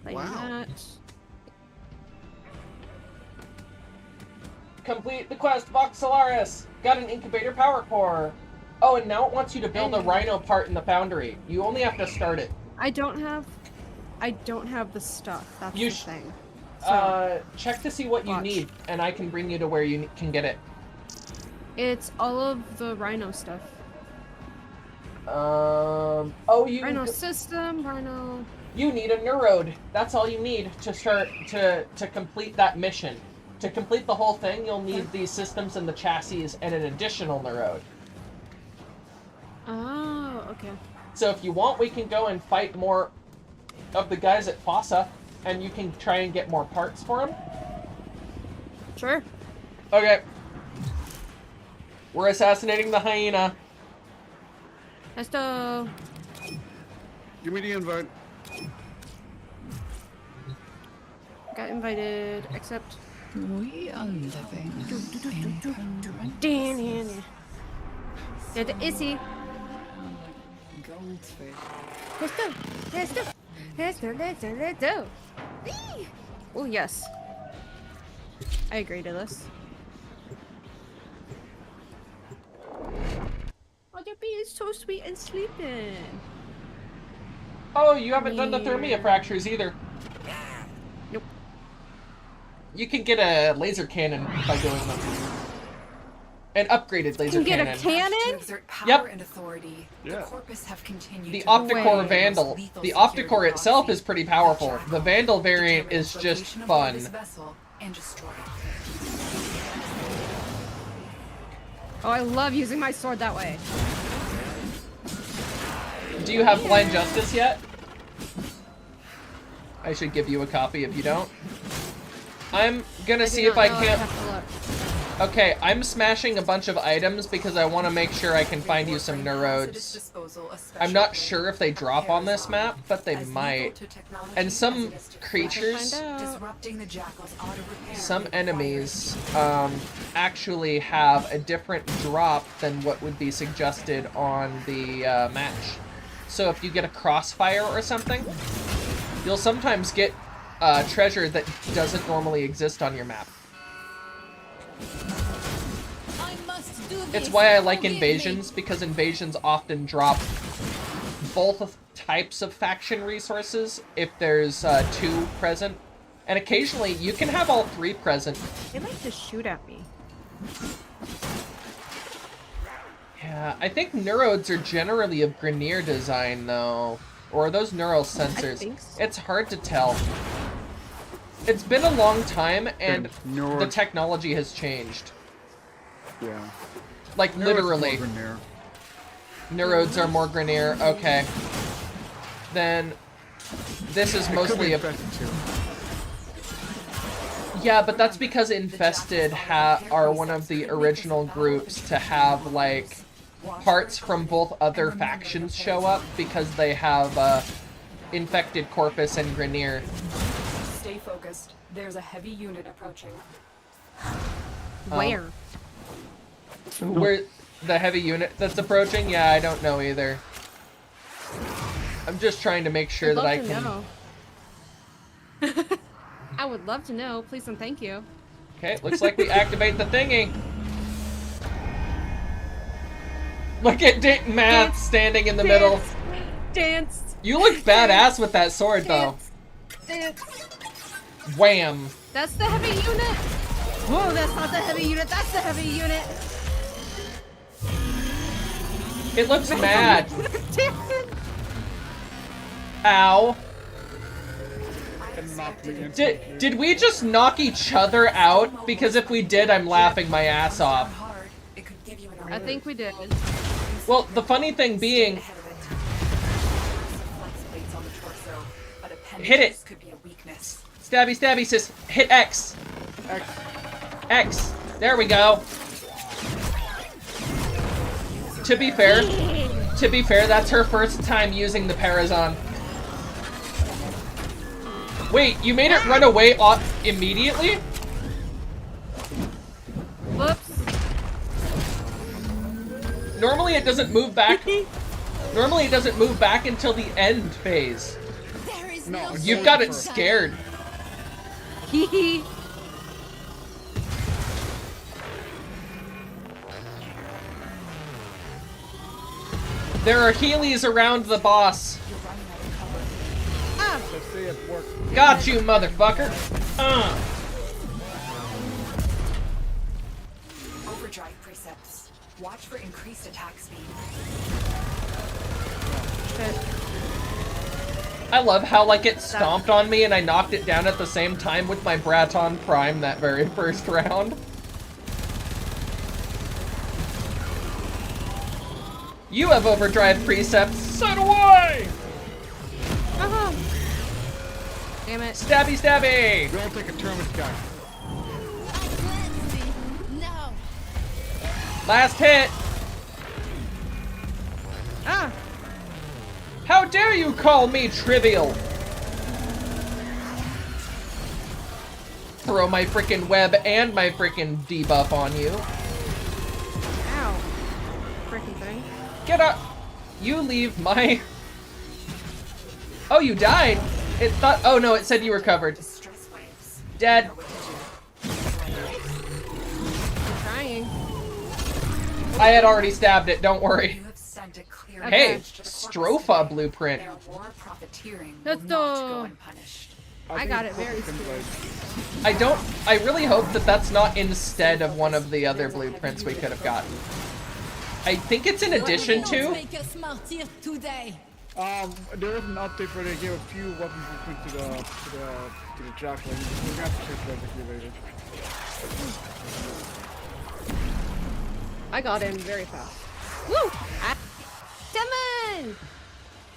Claim that. Complete the quest, Vox Solaris! Got an incubator power core! Oh, and now it wants you to build a rhino part in the foundry. You only have to start it. I don't have the stuff. That's You the thing. Check to see what you need, and I can bring you to where you can get it. It's all of the rhino stuff. Rhino system, rhino. You need a neurode. That's all you need to start to complete that mission. To complete the whole thing, you'll need these systems and the chassis and an additional neurode. Oh, okay. So if you want, we can go and fight more of the guys at Fossa, and you can try and get more parts for them. Sure. Okay. We're assassinating the hyena. Let's go. Give me the invite. Got invited, except. We are living in Danny. There's the Issy. goldfish. Let's go. Let's go. Let's go. Let's go. Let's go. Oh, yes. I agree to this. Oh, they're being so sweet and sleeping. Oh, you haven't done the Thermia fractures either. Nope. You can get a laser cannon by doing them. An upgraded laser You can cannon. get a cannon? To exert power Yep. and authority, Yeah. the Corpus have continued The to Opticore wage Vandal. lethal The security Opticore itself policy. is pretty powerful. The Vandal variant Determine is the just location aboard this fun. vessel and destroy it. Oh, I love using my sword that way. Do you have Blind Justice yet? I should give you a copy if you don't. I'm gonna see if I can't. Okay, I'm smashing a bunch of items because I want to make sure I can find you some neurodes. I'm not sure if they drop on this map, but they might. And some creatures, some enemies, actually have a different drop than what would be suggested on the match. So if you get a crossfire or something, you'll sometimes get treasure that doesn't normally exist on your map. It's why I like invasions, because invasions often drop both types of faction resources if there's two present. And occasionally you can have all three present. They like to shoot at me. Yeah, I think neurodes are generally of Grineer design though. Or are those neural sensors? I think so. It's hard to tell. It's been a long time and the technology has changed. Yeah. Like literally. Neurodes are more Grineer. Okay. Then this is mostly a. Yeah, but that's because Infested are one of the original groups to have, like, parts from both other factions show up because they have, Infected Corpus and Grineer. Stay focused. There's a heavy unit approaching. Where? Where the heavy unit that's approaching? Yeah, I don't know either. I'm just trying to make sure I'd that I love to can... know. I would love to know. Please and thank you. Okay, looks like we activate the thingy. Look at Matt standing in the middle. Dance. You look badass with that sword, though. Dance. Wham. That's the heavy unit. Whoa, that's not the heavy unit. That's the heavy unit. It looks mad. Dancing. Ow. And knocked me instantly. Did we just knock each other out? Because if we did, I'm laughing my ass off. It could give you an I think we did. Well, the funny thing being, ahead of it. Flex plates on the torso, but Hit it. appendages could be a weakness. stabby, stabby, sis. Hit X. X. X. There we go. To be fair, that's her first time using the Parazon. Wait, you made it run away immediately? Whoops. Normally it doesn't move back. Normally it doesn't move back until the end phase. No, You've got it scared. Hee hee. There are Heelys around the boss. Let's see it work. Got you, motherfucker. Overdrive precepts. Watch for increased attack speed. I love how, like, it stomped on me and I knocked it down at the same time with my Braton Prime that very first round. You have overdrive precepts, so do I! Uh-huh. Damn it. Stabby, stabby! We all take a turn with the guy. No. Last hit! Ah. How dare you call me trivial? Throw my freaking web and my freaking debuff on you. Ow. Freaking thing. Get up! You leave my... Oh, you died? It thought... Oh no, it said you recovered. Stress waves. Dead. I'm trying. I had already stabbed it, don't worry. You have sent a clear Hey, message to the Stropha corpus. blueprint. Their war profiteering will Let's not go. go unpunished. I got it very soon. I really hope that that's not instead of one of the other blueprints we could have gotten. I think it's in addition to. Make us martyr today. There was an update where they gave a few weapons to the Jackal. We're gonna have to check that later. I got in very fast. Woo! Demon!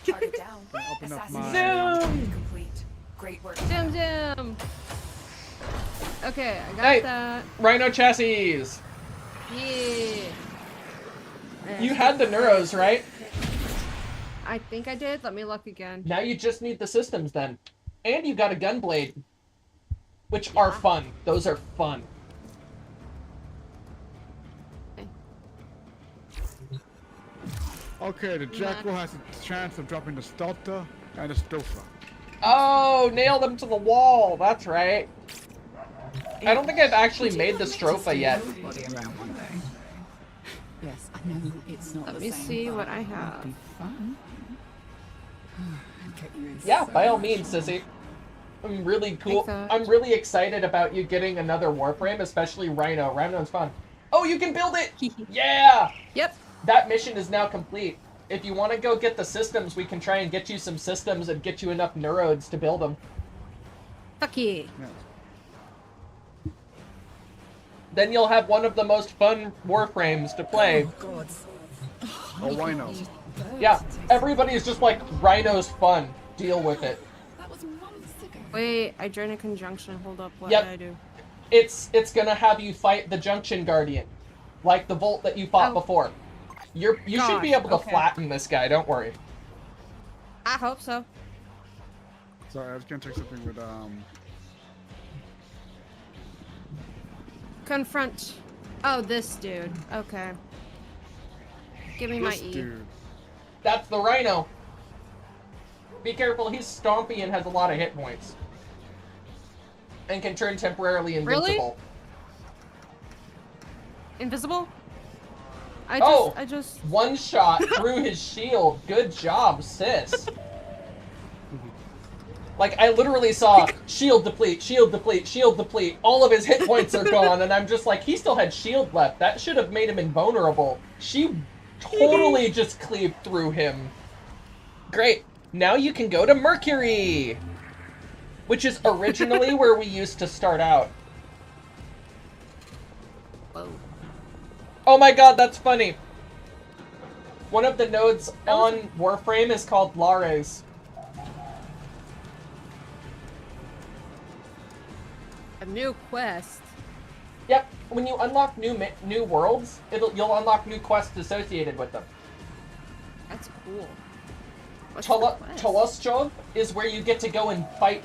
Target down. Open up Assassination complete. Great work. Jim Jim! Okay, I got Hey. that. Rhino chassis! Yeah. You had the Neuros, right? I think I did. Let me look again. Now you just need the systems then. And you got a Gunblade. Which are fun. Those are fun. Okay, the Jackal has a chance of dropping the Stulta and the Stropha. Oh, nail them to the wall. That's right. I don't think I've actually made the Stropha yet. Body around one day. Yes, I know it's not Let the me same, see but what I it would have. be fun. Get you in Yeah, by all so means, sissy. I'm really cool. Thanks, I'm really excited about you getting another Warframe, especially Rhino. Rhino's fun. Oh, you can build it! Yeah! Yep. That mission is now complete. If you want to go get the systems, we can try and get you some systems and get you enough Neurodes to build them. Fuck yeah. Then you'll have one of the most fun Warframes to play. Oh, Rhino. Yeah, everybody is just like, Rhino's fun. Deal with it. That was months ago. Wait, I joined a conjunction. Hold up, what Yep. did I do? It's gonna have you fight the Junction Guardian, like the Volt that you fought Oh. before. You should be Gosh, able to okay. flatten this guy. Don't worry. I hope so. Sorry, I was gonna check something with Confront. Oh, this dude. Okay. Give me my this E. dude. That's the Rhino. Be careful. He's stompy and has a lot of hit points, and can turn temporarily Really? invincible. Invisible? Oh! I just. One shot through his shield. Good job, sis. Like, I literally saw shield deplete, shield deplete, shield deplete. All of his hit points are gone, and I'm just like, he still had shield left. That should have made him invulnerable. She totally just cleaved through him. Great. Now you can go to Mercury, which is originally where we used to start out. Whoa. Oh my god, that's funny. One of the nodes on Warframe is called Lares. A new quest. Yep, when you unlock new worlds, you'll unlock new quests associated with them. That's cool. What's the quest? Toloschov is where you get to go and fight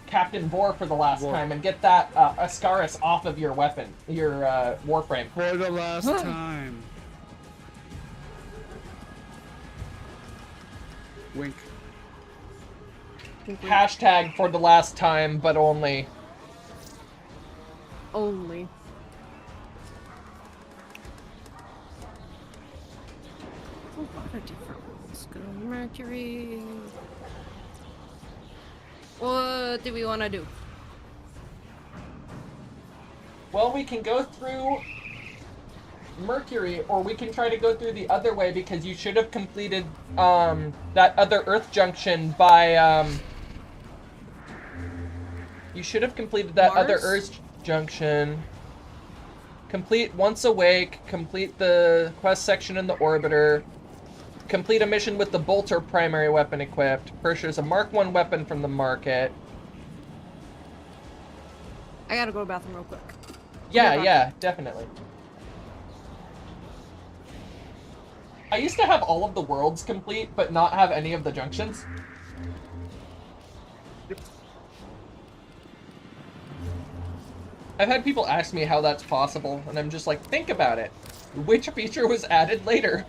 Captain Vor for the last time and get that Ascaris off of your weapon, your Warframe. For the last time. Wink. Hashtag for the last time, but only. Only. A lot of different ones. Go to Mercury. What do we want to do? Well, we can go through Mercury, or we can try to go through the other way, because you should have completed that other Earth junction by you should have completed that other Mars? Earth junction. Complete Once Awake, complete the quest section in the Orbiter, complete a mission with the Bolter primary weapon equipped, purchase a Mark 1 weapon from the market. I gotta go to the bathroom real quick. Yeah, definitely. I used to have all of the worlds complete, but not have any of the junctions. I've had people ask me how that's possible, and I'm just like, think about it. Which feature was added later?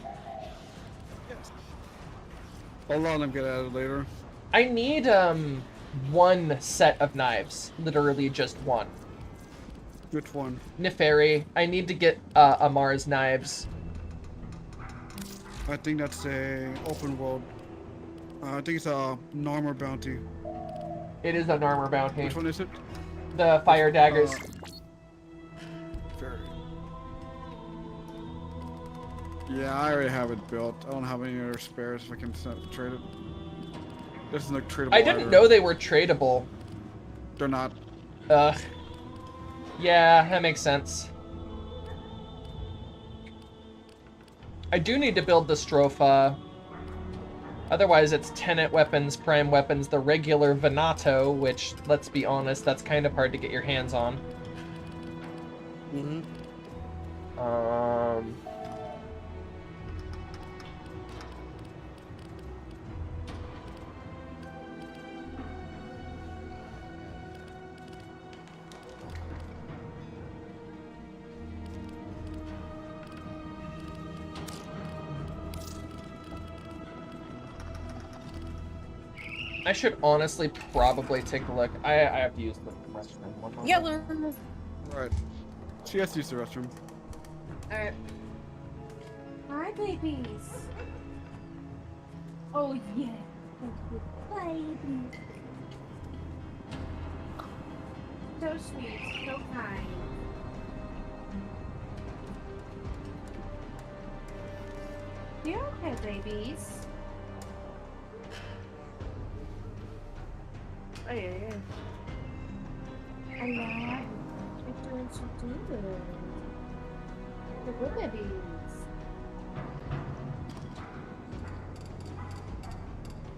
A lot of them get added later. I need, one set of knives. Literally just one. Which one? Neferi. I need to get, Amar's knives. I think that's a open world. I think it's a Narmer bounty. It is an armor bounty. Which one is it? The fire daggers. Fair. Yeah, I already have it built. I don't have any other spares if I can trade it. This is no tradable. I didn't know they were tradable. They're not. Ugh. Yeah, that makes sense. I do need to build the Stropha. Otherwise, it's Tenet weapons, Prime weapons, the regular Venato, which, let's be honest, that's kind of hard to get your hands on. Mm-hmm. I should honestly probably take a look. I have to use the restroom. One moment. Yeah, learn. Alright. She has to use the restroom. Alright. Hi, babies. Oh, yeah. Baby. So sweet, so kind. You okay, babies? Oh, yeah, yeah. Hello. You're doing so good. The good babies.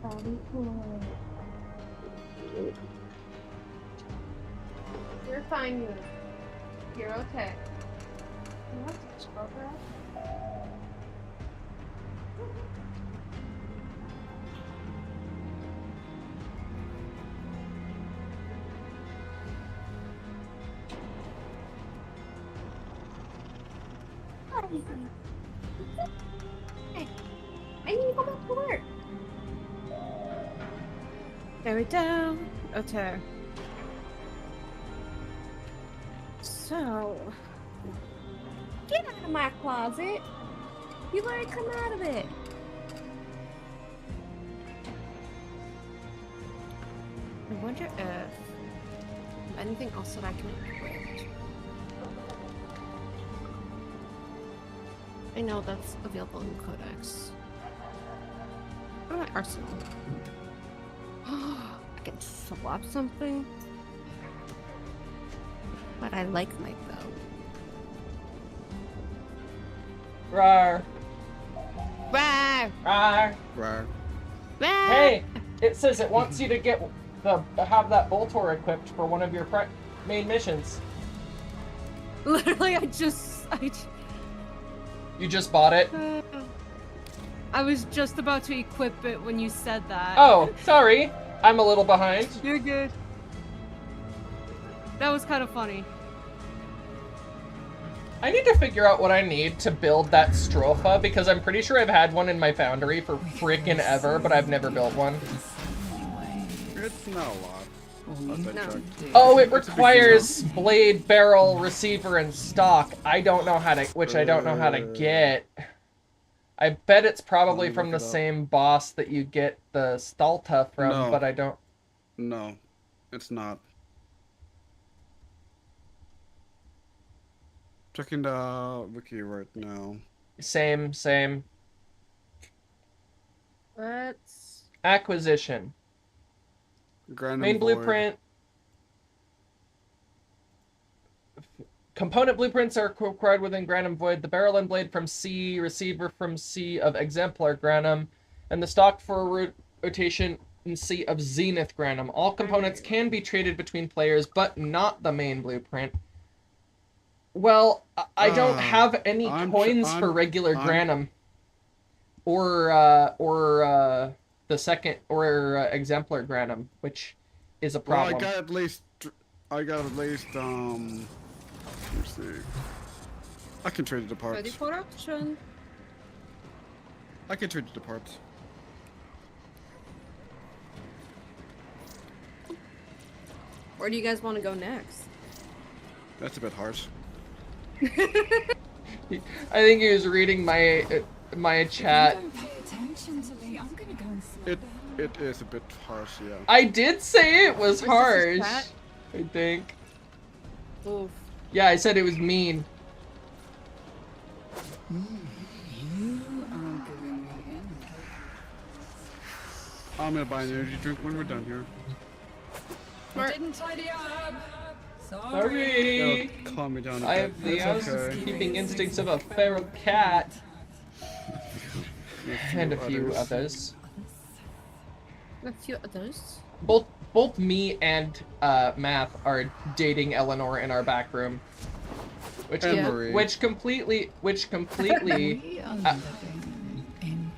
Very good. You're fine, you. You're okay. You want to scrub her up? Hey, I need to go back to work. There we go. Okay. So, get out of my closet. You gotta come out of it. I wonder if anything else that I can equip. I know that's available in Codex. What about my arsenal? I can swap something. But I like my bow. Rawr. Rawr! Rawr. Right. Rawr! Hey, it says it wants you to get have that Voltor equipped for one of your main missions. Literally, You just bought it? I was just about to equip it when you said that. Oh, sorry. I'm a little behind. You're good. That was kind of funny. I need to figure out what I need to build that Stropha, because I'm pretty sure I've had one in my foundry for frickin' ever, but I've never built one. It's not a lot. Last I checked. Oh, it requires blade, barrel, receiver, and stock. I don't know how to, which I don't know how to get. I bet it's probably from the same boss that you get the Stalta from, No. but I don't. No, it's not. Checking the wiki right now. Same. Let's... Acquisition. Grand Main and Void. blueprint. Component blueprints are required within Granum Void. The barrel and blade from C, receiver from C of Exemplar Granum, and the stock for rotation in C of Zenith Granum. All components can be traded between players, but not the main blueprint. Well, I don't have any coins for regular Granum, or the second Exemplar Granum, which is a problem. Well, I got at least. Let me see. I can trade it to Ready parts. for action. I can trade it to parts. Where do you guys want to go next? That's a bit harsh. I think he was reading my chat. Don't pay attention to me. I'm gonna go and sleep. It is a bit harsh, yeah. I did say it was Was this his harsh. chat? I think. Oof. Yeah, I said it was mean. You are giving me energy. I'm gonna buy an energy drink when we're done here. I didn't tidy up. Sorry. That'll calm me down a bit. I have the That's okay. housekeeping instincts of a feral cat. And a few others. A few others. Both me and Math are dating Eleanor in our back room. Which And Marie. which completely We are living in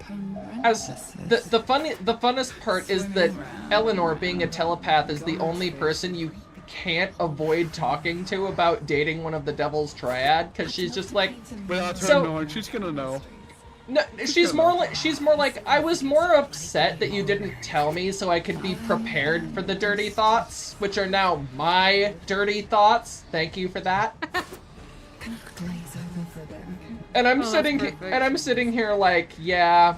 as parenthesis. the funnest part is that Eleanor, being a telepath, is the only person you can't avoid talking to about dating one of the Devil's Triad, because she's just like, Without her So- knowing, she's gonna know. no, she's more like I was more upset that you didn't tell me so I could be prepared for the dirty thoughts, which are now my dirty thoughts. Thank you for that. Glaze over for them. And I'm that's sitting here like, yeah.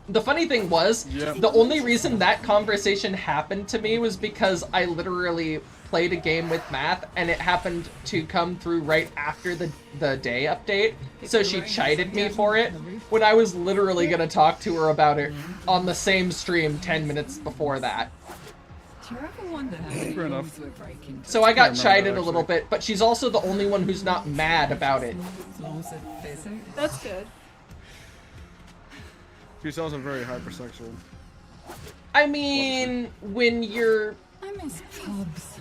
The funny thing was, Yep. the only reason that conversation happened to me was because I literally played a game with Math, and it happened to come through right after the day update, so she chided me for it, when I was literally gonna talk to her about it on the same stream 10 minutes before that. Do you ever wonder how Fair many enough. rules we're breaking? So I got remember chided that, a little bit, but she's also the only one who's not mad about it. Laws of physics. That's good. She's also very hypersexual. I mean, when you're I miss pubs.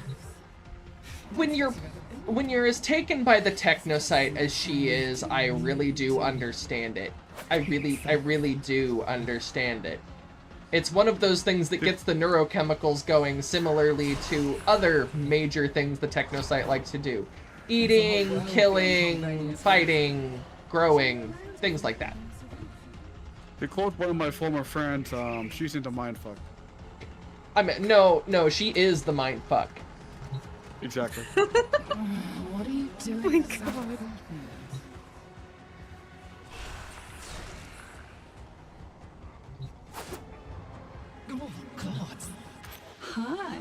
when you're as taken by the technosite as she is, I really do understand it. I really do understand it. It's one of those things that gets the neurochemicals going similarly to other major things the technosite likes to do. Eating, killing, fighting, growing, things like that. To quote one of my former friends, she's into mindfuck. I mean, no, she is the mind fuck. Exactly. What are you doing? Oh my god. Oh, God. Hi.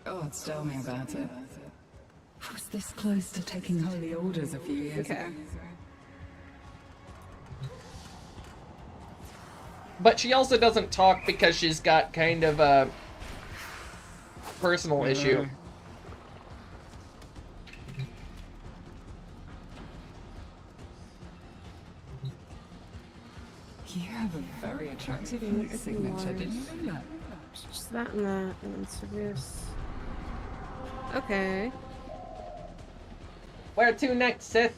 God, tell me about it. I was this close to taking holy orders a few years ago. But she also doesn't talk because she's got kind of a personal issue. You have a very attractive signature, did you know that? Just that and that, and then Sirius. Okay. Where to next, Sith?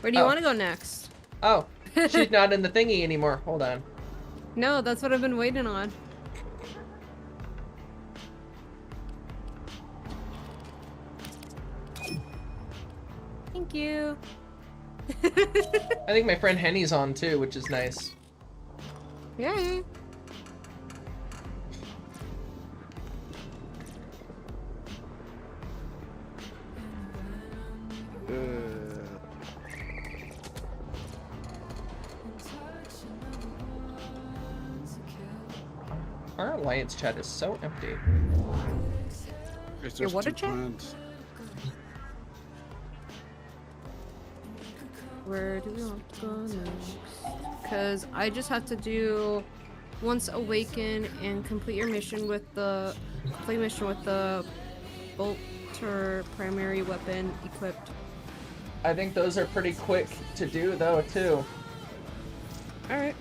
Where do you Oh. want to go next? Oh, she's not in the thingy anymore. Hold on. No, that's what I've been waiting on. Thank you. I think my friend Henny's on too, which is nice. Yay. Our alliance chat is so empty. It's Your just what two a chat? plants. Where do we want to go next? Because I just have to do once awaken and complete your mission with the bolter primary weapon equipped. I think those are pretty quick to do though too. All right.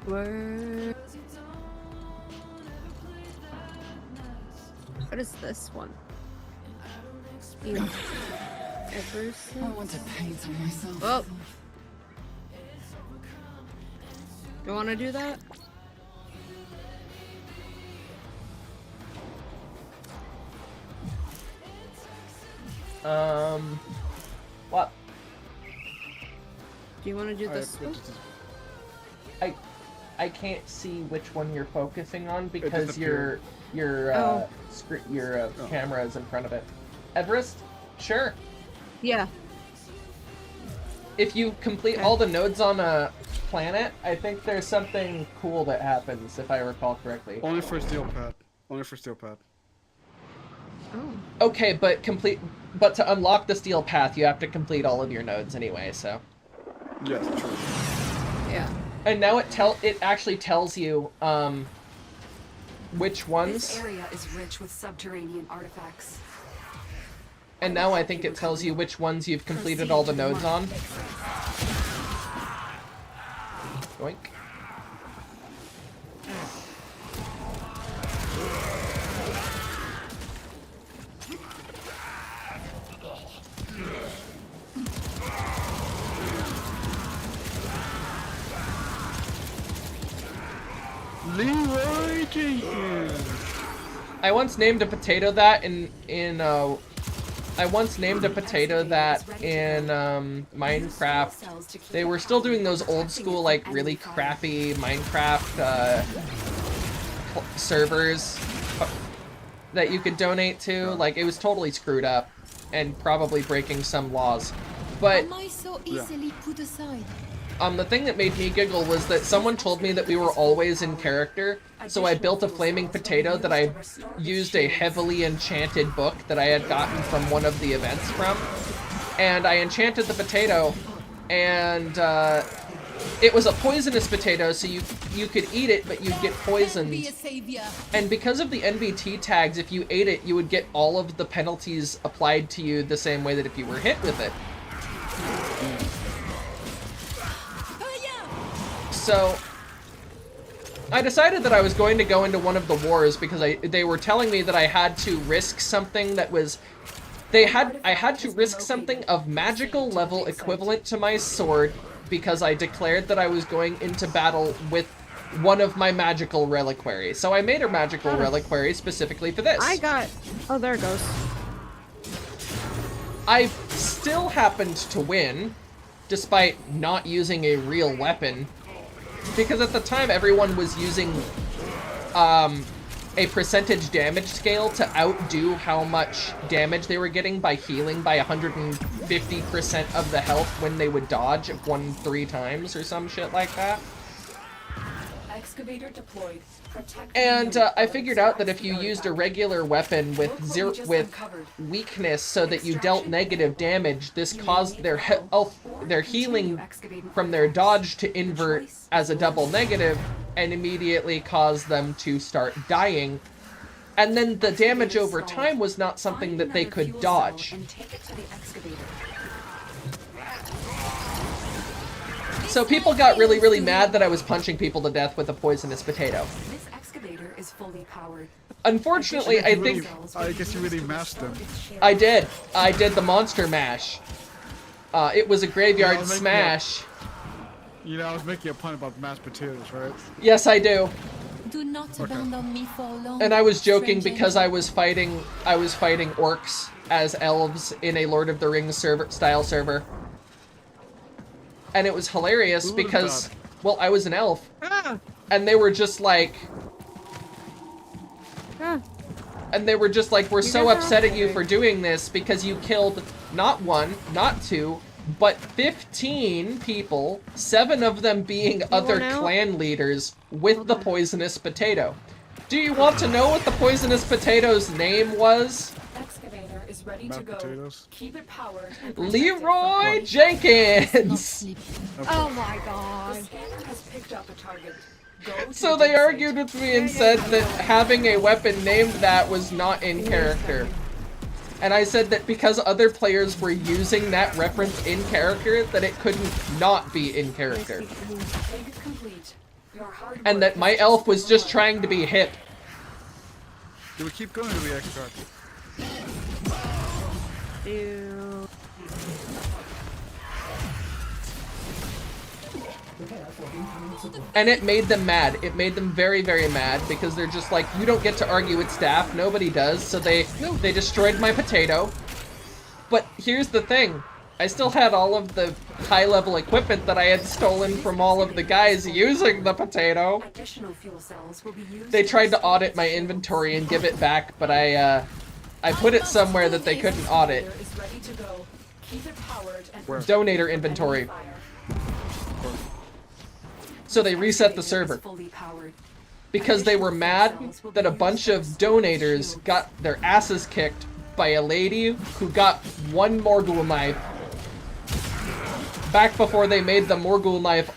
Where? What is this one? I want to paint on myself. Oh. You want to do that? What? Do you want to do this one? I can't see which one you're focusing on because disappeared. your Oh. camera is in front of it. Everest? Sure. Yeah. If you complete Okay. all the nodes on a planet, I think there's something cool that happens, if I recall correctly. Only for steel pad. Only for steel pad. Oh. Okay, but to unlock the steel path, you have to complete all of your nodes anyway, so. Yes, true. Yeah. And now it actually tells you which ones. This area is rich with subterranean artifacts. And now I think it tells you which ones you've completed all the nodes on. Yoink. Leroy Jenkins. I once named a potato that in Minecraft. They were still doing those old school, like, really crappy Minecraft servers that you could donate to. Like, it was totally screwed up and probably breaking some laws. But Am I so easily put aside. The thing that made me giggle was that someone told me that we were always in character, so I built a flaming potato that I used a heavily enchanted book that I had gotten from one of the events from, and I enchanted the potato, and it was a poisonous potato, so you could eat it, but you'd get poisoned. Be a savior. And because of the NBT tags, if you ate it, you would get all of the penalties applied to you the same way that if you were hit with it. So I decided that I was going to go into one of the wars because they were telling me that I had to risk something that was I had to risk something of magical level equivalent to my sword because I declared that I was going into battle with one of my magical reliquaries. So I made a magical reliquary specifically for this. Oh, there it goes. I still happened to win despite not using a real weapon. Because at the time, everyone was using a percentage damage scale to outdo how much damage they were getting by healing by 150% of the health when they would dodge 3 times or some shit like that. Excavator deployed. And I figured out that if you used a regular weapon with weakness so that you dealt negative damage, this caused their healing from their dodge to invert as a double negative and immediately caused them to start dying. And then the damage over time was not something that they could dodge. So people got really, really mad that I was punching people to death with a poisonous potato. This excavator is fully powered. Unfortunately, I think... I guess you really mashed them. I did. I did the monster mash. It was a graveyard smash. You know, I was making a pun about mashed potatoes, right? Yes, I do. Do not abandon me for long. And I was joking strange because I was fighting orcs as elves in a Lord of the Rings style server. And it was hilarious because, well, I was an elf. And they were just like... And they were just like, we're so upset at you for doing this because you killed not 1, not 2, but 15 people, 7 of them being other clan leaders with the poisonous potato. Do you want to know what the poisonous potato's name was? Excavator is ready to go. Potatoes. Keep it powered. Leroy Jenkins! Oh my god. The scanner has picked up a target. So they argued with me and said that having a weapon named that was not in character. And I said that because other players were using that reference in character, that it couldn't not be in character. And that my elf was just trying to be hip. Do we keep going or do we extract? Ew. And it made them mad. It made them very, very mad because they're just like, you don't get to argue with staff. Nobody does. So they destroyed my potato. But here's the thing. I still had all of the high-level equipment that I had stolen from all of the guys using the potato. They tried to audit my inventory and give it back, but I put it somewhere that they couldn't audit. Donator inventory. So they reset the server. Because they were mad that a bunch of donators got their asses kicked by a lady who got 1 Morgul knife back before they made the Morgul knife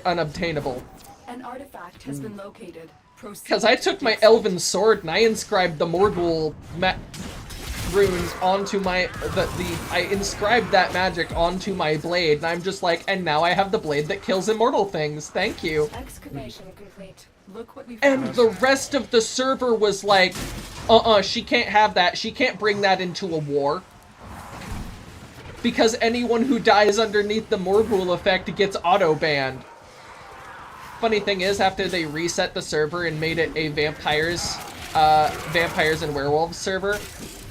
unobtainable. An artifact has been located. Because I took my elven sword and I inscribed the Morgul runes onto my I inscribed that magic onto my blade, and I'm just like, and now I have the blade that kills immortal things. Thank you. Excavation complete. Look what we've And the rest of the server was like, she can't have that. She can't bring that into a war. Because anyone who dies underneath the Morgul effect gets auto-banned. Funny thing is, after they reset the server and made it a vampires and werewolves server,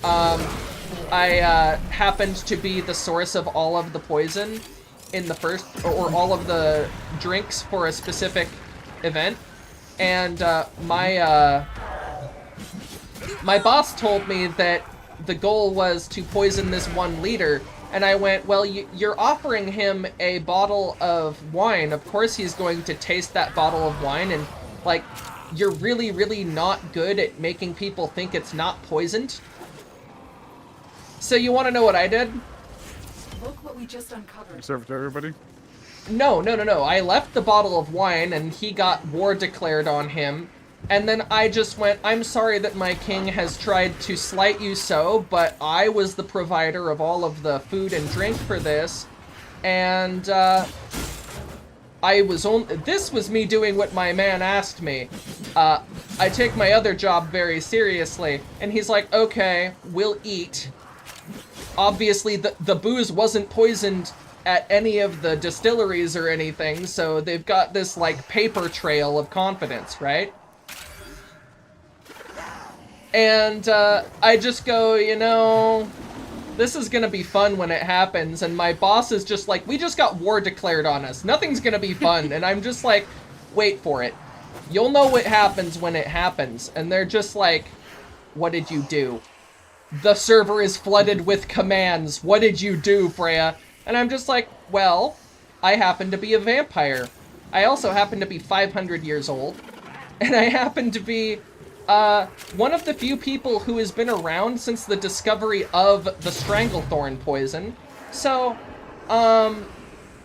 I happened to be the source of all of the poison in the first, or all of the drinks for a specific event. And my boss told me that the goal was to poison this one leader And I went, well, you're offering him a bottle of wine. Of course he's going to taste that bottle of wine, and, like, you're really, really not good at making people think it's not poisoned. So you want to know what I did? Look what we just uncovered. Serve it to everybody. No. I left the bottle of wine, and he got war declared on him. And then I just went, I'm sorry that my king has tried to slight you so, but I was the provider of all of the food and drink for this. And, this was me doing what my man asked me. I take my other job very seriously. And he's like, okay, we'll eat. Obviously, the booze wasn't poisoned at any of the distilleries or anything, so they've got this, like, paper trail of confidence, right? And, I just go, you know, this is gonna be fun when it happens, and my boss is just like, we just got war declared on us. Nothing's gonna be fun, and I'm just like, wait for it. You'll know what happens when it happens. And they're just like, what did you do? The server is flooded with commands. What did you do, Freya? And I'm just like, well, I happen to be a vampire. I also happen to be 500 years old. And I happen to be one of the few people who has been around since the discovery of the Stranglethorn poison. So,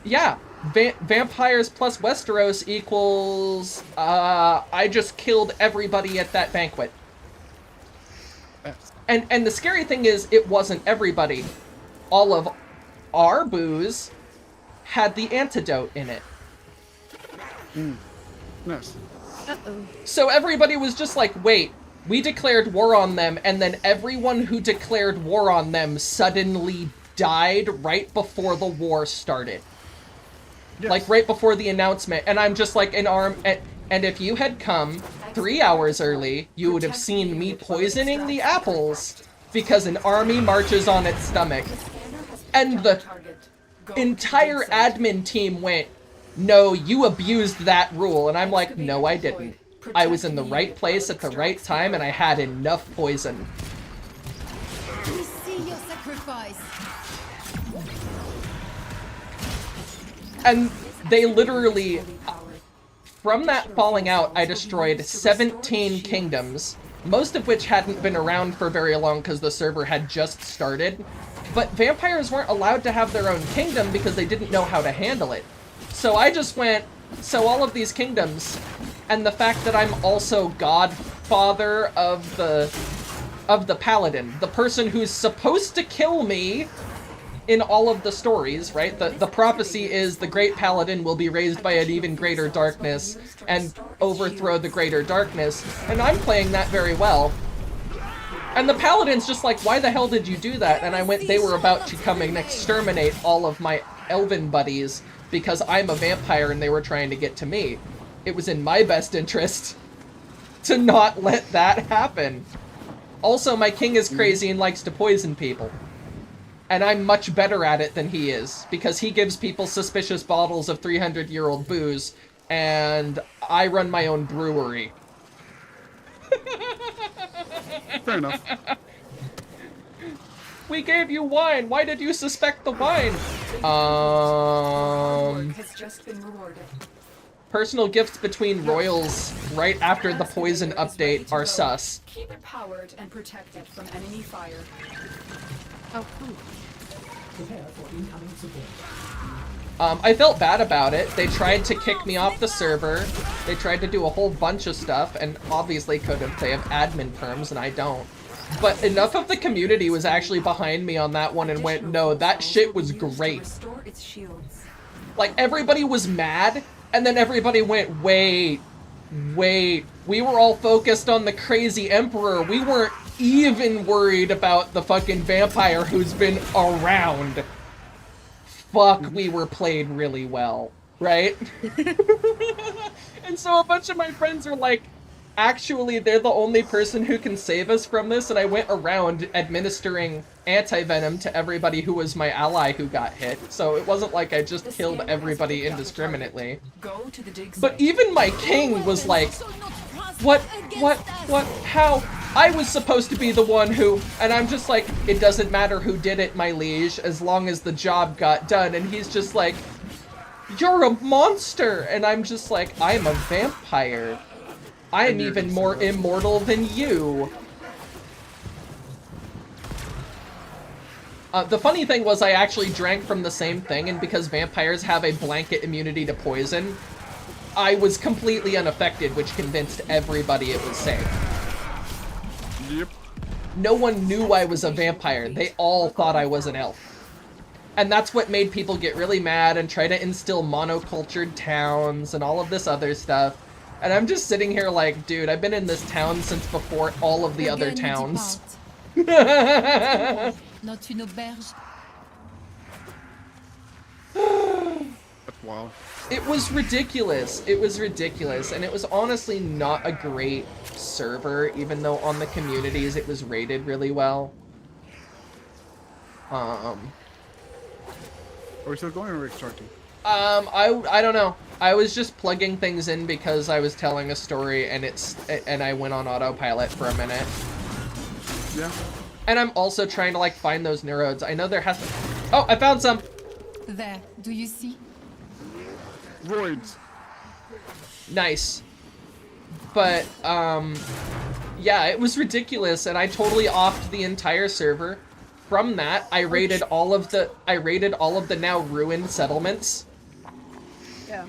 yeah. Vampires plus Westeros equals, I just killed everybody at that banquet. And the scary thing is, it wasn't everybody. All of our booze had the antidote in it. Nice. Uh-oh. So everybody was just like, wait, we declared war on them, and then everyone who declared war on them suddenly died right before the war started. Yes. Like, right before the announcement. And I'm just like, and if you had come 3 hours early, you would have seen me poisoning the apples because an army marches on its stomach. And the entire admin team went, no, you abused that rule. And I'm like, no, I didn't. I was in the right place at the right time, and I had enough poison. We see your sacrifice. And they literally, from that falling out, I destroyed 17 kingdoms, most of which hadn't been around for very long because the server had just started. But vampires weren't allowed to have their own kingdom because they didn't know how to handle it. So I just went, so all of these kingdoms, and the fact that I'm also godfather of the paladin, the person who's supposed to kill me in all of the stories, right? The prophecy is the great paladin will be raised by an even greater darkness and overthrow the greater darkness, and I'm playing that very well. And the paladin's just like, why the hell did you do that? And I went, they were about to come and exterminate all of my elven buddies because I'm a vampire and they were trying to get to me. It was in my best interest to not let that happen. Also, my king is crazy and likes to poison people. And I'm much better at it than he is, because he gives people suspicious bottles of 300-year-old booze, and I run my own brewery. Fair enough. We gave you wine. Why did you suspect the wine? Has just been rewarded. Personal gifts between royals right after the poison update are sus. Keep it powered and protected from enemy fire. Oh, cool. I felt bad about it. They tried to kick me off the server. They tried to do a whole bunch of stuff, and obviously they have admin perms, and I don't. But enough of the community was actually behind me on that one and went, no, that shit was great. Like, everybody was mad, and then everybody went, wait, we were all focused on the crazy emperor. We weren't even worried about the fucking vampire who's been around. Fuck, we were played really well, right? And so a bunch of my friends are like, actually, they're the only person who can save us from this, and I went around administering anti-venom to everybody who was my ally who got hit, so it wasn't like I just killed everybody indiscriminately. But even my king was like, what, how, I was supposed to be the one who, and I'm just like, it doesn't matter who did it, my liege, as long as the job got done. And he's just like, you're a monster. And I'm just like, I'm a vampire. I am even more immortal than you. The funny thing was I actually drank from the same thing, and because vampires have a blanket immunity to poison, I was completely unaffected, which convinced everybody it was safe. Yep. No one knew I was a vampire. They all thought I was an elf. And that's what made people get really mad and try to instill monocultured towns and all of this other stuff. And I'm just sitting here like, dude, I've been in this town since before all of the other towns. Not une auberge. That's wild. It was ridiculous. It was ridiculous. And it was honestly not a great server, even though on the communities it was rated really well. Are we still going or are we starting? I don't know. I was just plugging things in because I was telling a story and I went on autopilot for a minute. Yeah. And I'm also trying to like find those neurodes. I know there has to. Oh, I found some. There, do you see? Roids. Nice. But yeah, it was ridiculous, and I totally offed the entire server. From that, I raided all of the now ruined settlements. Yeah.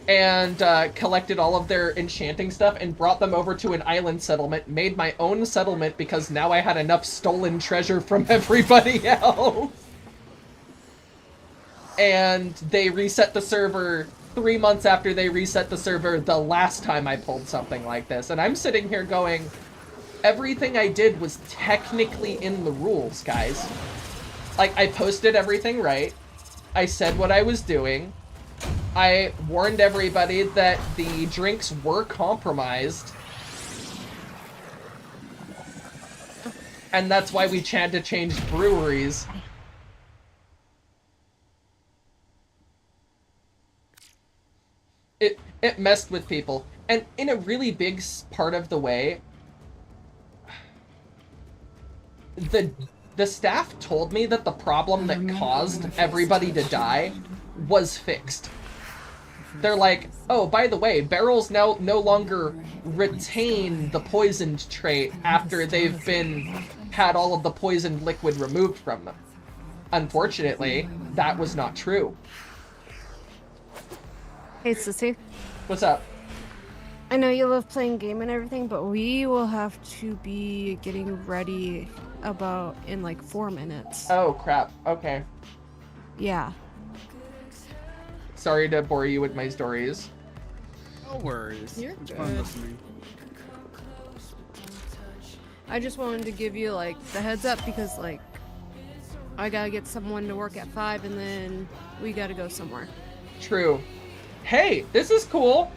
And collected all of their enchanting stuff and brought them over to an island settlement, made my own settlement because now I had enough stolen treasure from everybody else. And they reset the server 3 months after they reset the server the last time I pulled something like this. And I'm sitting here going, everything I did was technically in the rules, guys. Like, I posted everything right. I said what I was doing. I warned everybody that the drinks were compromised. And that's why we had to change breweries. It messed with people. And in a really big part of the way, the staff told me that the problem that caused everybody to die was fixed. They're like, oh, by the way, barrels now no longer retain the poisoned trait after they've had all of the poisoned liquid removed from them. Unfortunately, that was not true. Hey, Sissy. What's up? I know you love playing game and everything, but we will have to be getting ready about in like 4 minutes. Oh, crap. Okay. Yeah. Sorry to bore you with my stories. No worries. You're It's good. fun listening. I just wanted to give you like the heads up because like I gotta get someone to work at 5 and then we gotta go somewhere. True. Hey, this is cool.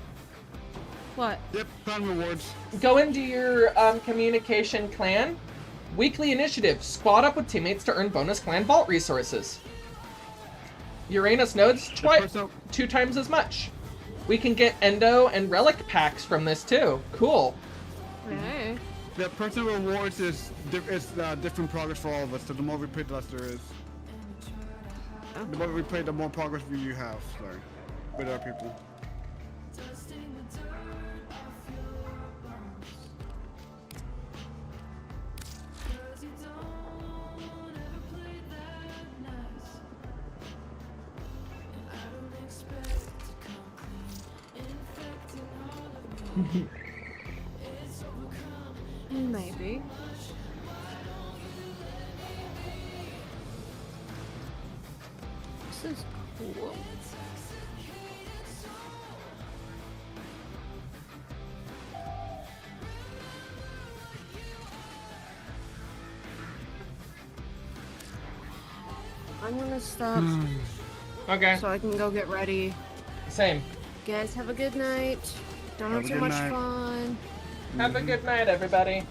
What? Yep, clan rewards. Go into your communication clan. Weekly initiative. Squad up with teammates to earn bonus clan vault resources. Uranus nodes, 2 times as much. We can get endo and relic packs from this too. Cool. Hey. The personal rewards is different progress for all of us. So the more we play, the less there is. The more we play, the more progress you have. Sorry, with other people. Maybe. This is cool. I'm gonna stop Okay. so I can go get ready. Same. Guys, have a good night. Don't have Have a too good much night. fun. Have a good night, everybody.